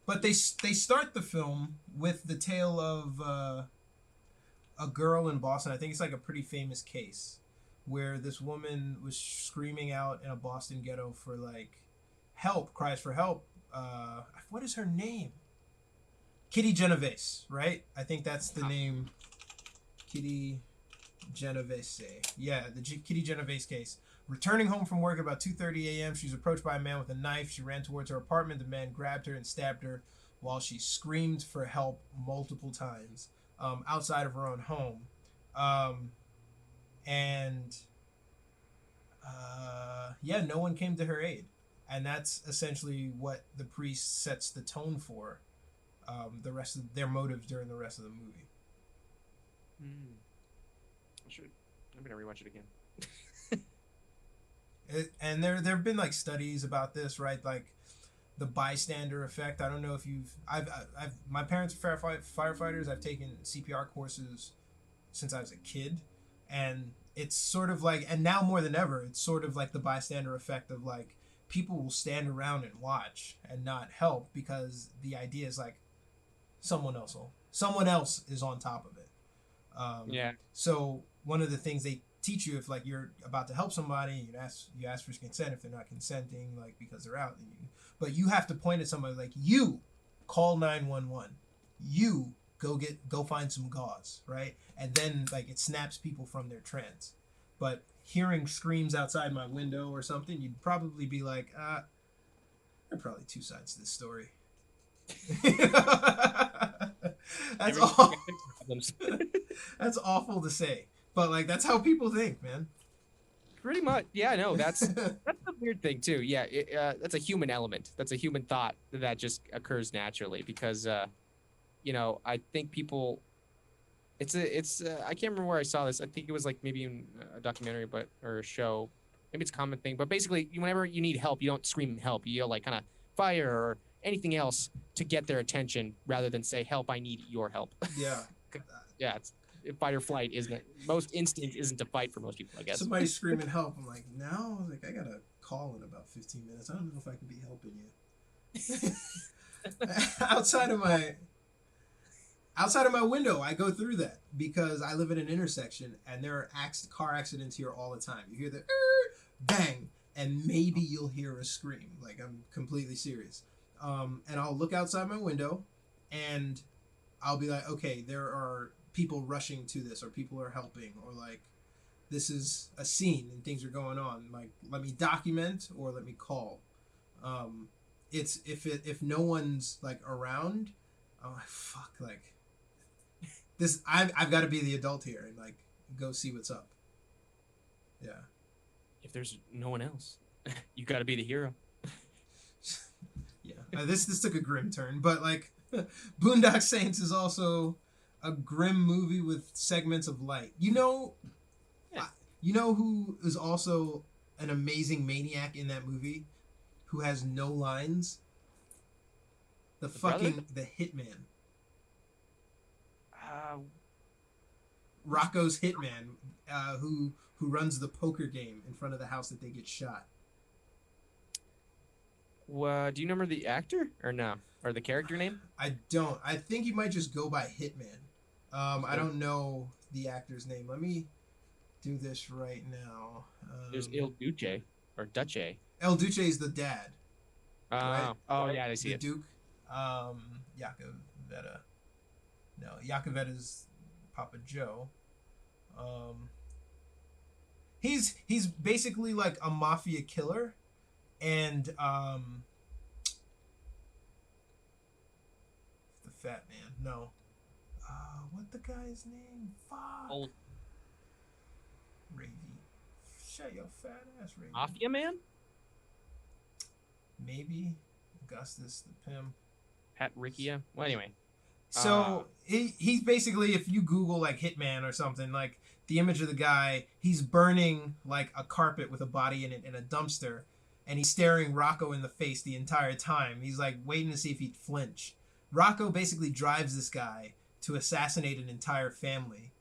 But they start the film with the tale of a girl in Boston. I think it's like a pretty famous case where this woman was screaming out in a Boston ghetto for like help, cries for help. What is her name? Kitty Genovese, right? I think that's the name. Kitty Genovese. Yeah, the Kitty Genovese case. Returning home from work at about 2:30 a.m., she's approached by a man with a knife. She ran towards her apartment. The man grabbed her and stabbed her while she screamed for help multiple times outside of her own home. Yeah, no one came to her aid. And that's essentially what the priest sets the tone for the rest of their motives during the rest of the movie. I'm going to rewatch it again. And there have been like studies about this, right? Like the bystander effect. I don't know if I've my parents are firefighters. I've taken CPR courses since I was a kid, and it's sort of like, and now more than ever, it's sort of like the bystander effect of like people will stand around and watch and not help because the idea is like someone else is on top of it. Yeah. So one of the things they teach you, if like you're about to help somebody, you ask for consent. If they're not consenting, like because they're out, but you have to point at somebody like, you call 911, you go find some gauze, right? And then like it snaps people from their trance. But hearing screams outside my window or something, you'd probably be like, there are probably 2 sides to this story. That's all. That's awful to say, but like that's how people think, man. Pretty much, yeah. No, that's the weird thing too. Yeah, that's a human element. That's a human thought that just occurs naturally because, I think people. It's I can't remember where I saw this. I think it was like maybe in a documentary, or a show. Maybe it's a common thing, but basically, whenever you need help, you don't scream help. You yell like kind of fire or anything else to get their attention rather than say help. I need your help. Yeah. Yeah. It's fight or flight, isn't it? Most instinct isn't to fight for most people, I guess. Somebody's screaming help. I'm like, no, I got a call in about 15 minutes. I don't know if I can be helping you. Outside of my window, I go through that because I live in an intersection and there are car accidents here all the time. You hear the bang, and maybe you'll hear a scream. Like, I'm completely serious. And I'll look outside my window and I'll be like, okay, there are people rushing to this, or people are helping, or like this is a scene and things are going on. Like, let me document or let me call. It's if no one's like around, fuck, like this. I've got to be the adult here and like go see what's up. Yeah. If there's no one else, you got to be the hero. Yeah. This took a grim turn, but like Boondock Saints is also a grim movie with segments of light. You know who is also an amazing maniac in that movie, who has no lines? The Hitman. Rocco's hitman, who runs the poker game in front of the house that they get shot. Do you remember the actor or no? Or the character name? I don't. I think he might just go by Hitman. I don't know the actor's name. Let me do this right now. There's Il Duce or Duce. El Duce is the dad. Right? Oh yeah, I see the it. Duke. Yacovetta. No, Yacovetta's Papa Joe. He's basically like a mafia killer, and the fat man. No, what the guy's name? Fuck. Old Ravy. Shut your fat ass, Ravy. Mafia man? Maybe Augustus the pimp. Pat Riccia. Well, anyway. So he's basically, if you Google like Hitman or something, like the image of the guy, he's burning like a carpet with a body in it in a dumpster, and he's staring Rocco in the face the entire time. He's like waiting to see if he'd flinch. Rocco basically drives this guy to assassinate an entire family.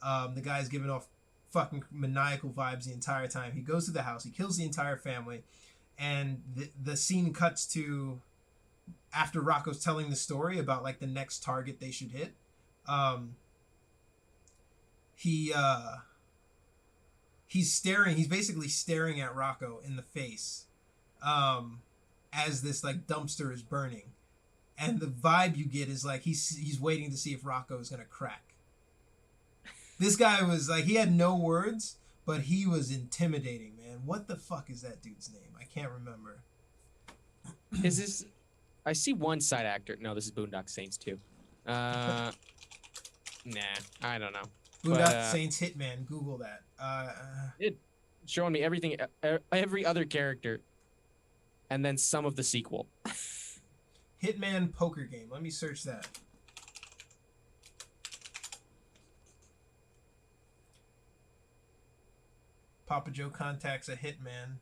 The guy's giving off fucking maniacal vibes the entire time. He goes to the house, he kills the entire family, and the scene cuts to after Rocco's telling the story about like the next target they should hit. He's basically staring at Rocco in the face as this like dumpster is burning, and the vibe you get is like he's waiting to see if Rocco is gonna crack. This guy was like, he had no words, but he was intimidating, man. What the fuck is that dude's name? I can't remember. Is this? I see one side actor. No, this is Boondock Saints too. Nah, I don't know. Boondock Saints Hitman. Google that. It showing me everything, every other character, and then some of the sequel. Hitman poker game. Let me search that. Papa Joe contacts a hitman.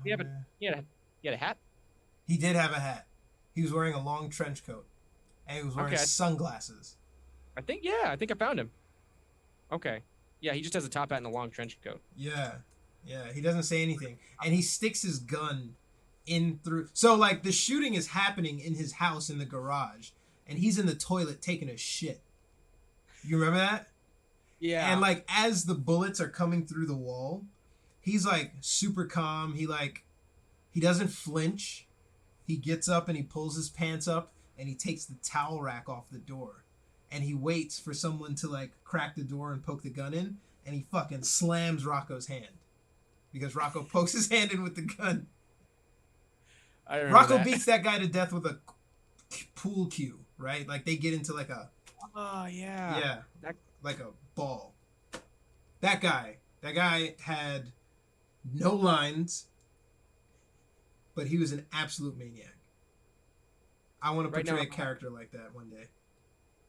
He had a hat? He did have a hat. He was wearing a long trench coat. And he was wearing sunglasses. I think I found him. Okay. Yeah, he just has a top hat and a long trench coat. Yeah. He doesn't say anything. And he sticks his gun in through. So, like, the shooting is happening in his house in the garage. And he's in the toilet taking a shit. You remember that? Yeah. And, like, as the bullets are coming through the wall, he's, like, super calm. He doesn't flinch. He gets up and he pulls his pants up and he takes the towel rack off the door. And he waits for someone to, like, crack the door and poke the gun in. And he fucking slams Rocco's hand. Because Rocco pokes his hand in with the gun. Rocco beats that guy to death with a pool cue, right? Like, they get into, like, a... Oh, yeah. Yeah. Like a ball. That guy had no lines, but he was an absolute maniac. I want to portray a character like that one day.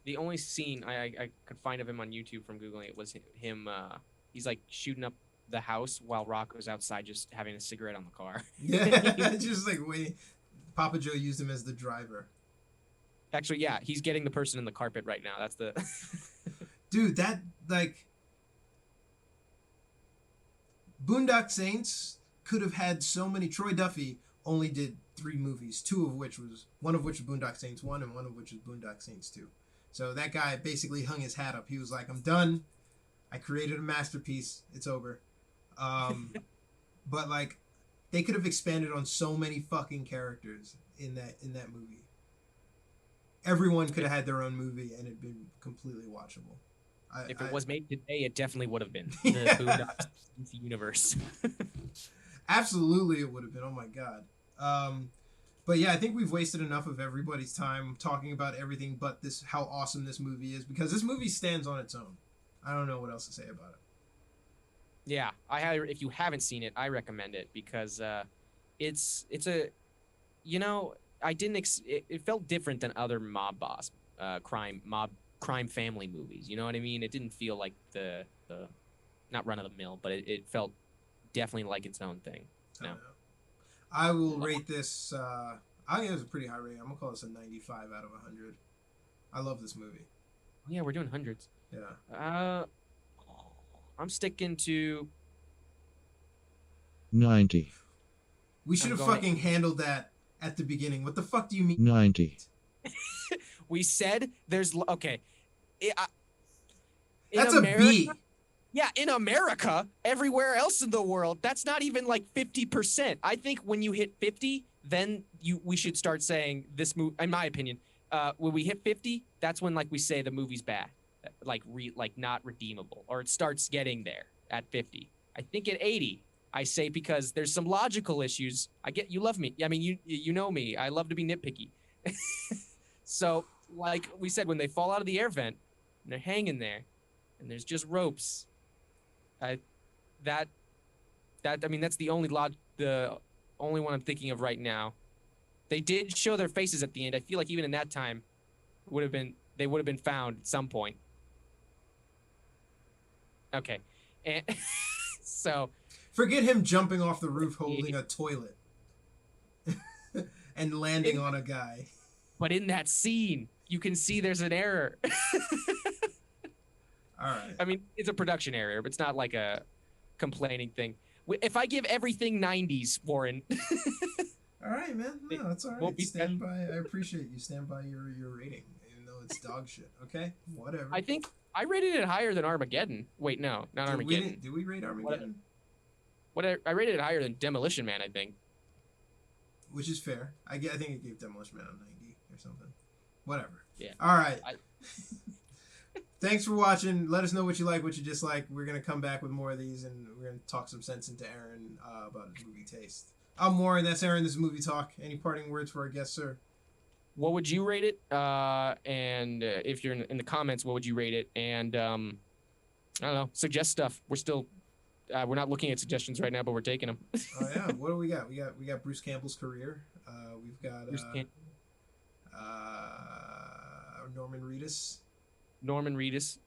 The only scene I could find of him on YouTube from Googling it was him, he's like shooting up the house while Rocco's outside just having a cigarette on the car. Yeah, just like waiting. Papa Joe used him as the driver. Actually, yeah, he's getting the person in the carpet right now. That's the... Dude, that, like... Boondock Saints could have had so many... Troy Duffy only did 3 movies, one of which was Boondock Saints 1 and one of which was Boondock Saints 2. So that guy basically hung his hat up. He was like, I'm done. I created a masterpiece. It's over. But, like, they could have expanded on so many fucking characters in that movie. Everyone could have had their own movie and it'd been completely watchable. If it was made today, it definitely would have been the Boondock Saints universe. Absolutely, it would have been. Oh my god. But yeah, I think we've wasted enough of everybody's time talking about everything but this, how awesome this movie is, because this movie stands on its own. I don't know what else to say about it. Yeah, if you haven't seen it, I recommend it because it's a, you know, it felt different than other crime family movies. You know what I mean? It didn't feel like the not run of the mill, but it felt definitely like its own thing. No. I will rate this. I think it was a pretty high rating. I'm gonna call this a 95 out of 100. I love this movie. Yeah, we're doing hundreds. Yeah. I'm sticking to 90. We should have fucking handled that at the beginning. What the fuck do you mean? 90. We said there's okay. That's a B. Yeah, in America, everywhere else in the world, that's not even like 50%. I think when you hit 50, then we should start saying this movie. In my opinion, when we hit 50, that's when like we say the movie's bad, like not redeemable, or it starts getting there at 50. I think at 80, I say because there's some logical issues. You love me. I mean, you know me. I love to be nitpicky. So like we said, when they fall out of the air vent and they're hanging there, and there's just ropes. I mean that's the only one I'm thinking of right now. They did show their faces at the end. I feel like even in that time, they would have been found at some point. Okay, and so forget him jumping off the roof holding a toilet and landing on a guy. But in that scene, you can see there's an error. All right. I mean, it's a production error, but it's not like a complaining thing. If I give everything 90s, Warren. All right, man. No, that's all right. Stand by. I appreciate you. Stand by your rating, even though it's dog shit. Okay, whatever. I think I rated it higher than Armageddon. Wait, no, not Armageddon. Did we rate Armageddon? I rated it higher than Demolition Man, I think. Which is fair. I think it gave Demolition Man a 90 or something. Whatever. Yeah. All right. Thanks for watching. Let us know what you like, what you dislike. We're going to come back with more of these, and we're going to talk some sense into Aaron about his movie taste. I'm Warren. That's Aaron. This is Movie Talk. Any parting words for our guest, sir? What would you rate it? And if you're in the comments, what would you rate it? And I don't know. Suggest stuff. We're still... we're not looking at suggestions right now, but we're taking them. Oh, yeah. What do we got? We got Bruce Campbell's career. We've got Norman Reedus. Norman Reedus,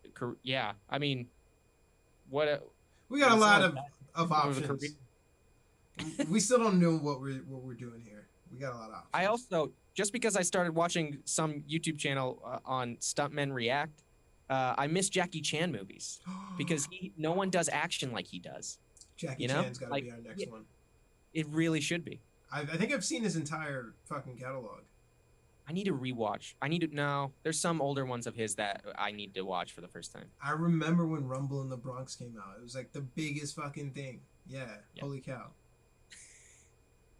yeah. I mean, we got a lot of options. We still don't know what we're doing here. We got a lot of options. I also, just because I started watching some YouTube channel on Stuntmen React, I miss Jackie Chan movies because no one does action like he does. Jackie Chan's got to be our next one. It really should be. I think I've seen his entire fucking catalog. I need to rewatch. No, there's some older ones of his that I need to watch for the first time. I remember when Rumble in the Bronx came out. It was like the biggest fucking thing. Yeah. Holy cow.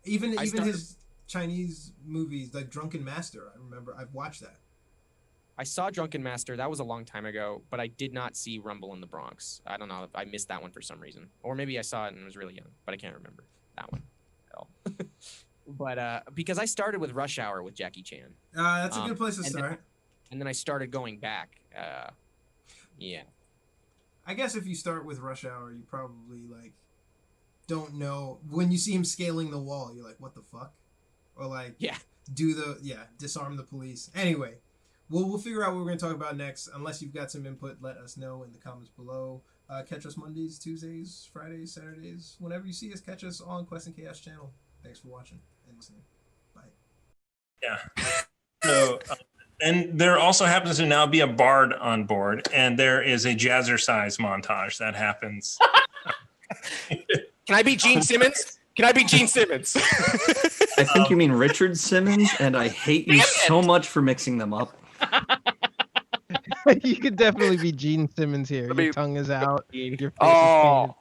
Even his Chinese movies, like Drunken Master, I remember. I've watched that. I saw Drunken Master. That was a long time ago, but I did not see Rumble in the Bronx. I don't know if I missed that one for some reason. Or maybe I saw it and was really young, but I can't remember that one at all. But because I started with Rush Hour with Jackie Chan. That's a good place to start. And then I started going back. Yeah. I guess if you start with Rush Hour, you probably like don't know when you see him scaling the wall. You're like, what the fuck? Or like, disarm the police. Anyway, we'll figure out what we're gonna talk about next. Unless you've got some input, let us know in the comments below. Catch us Mondays, Tuesdays, Fridays, Saturdays. Whenever you see us, catch us on Quest and Chaos channel. Thanks for watching and listening. Bye. Yeah. So, and there also happens to now be a bard on board, and there is a jazzercise montage that happens. Can I be Gene Simmons? Can I be Gene Simmons? I think you mean Richard Simmons, and I hate you so much for mixing them up. You could definitely be Gene Simmons here. Your tongue is out. Your face is painted.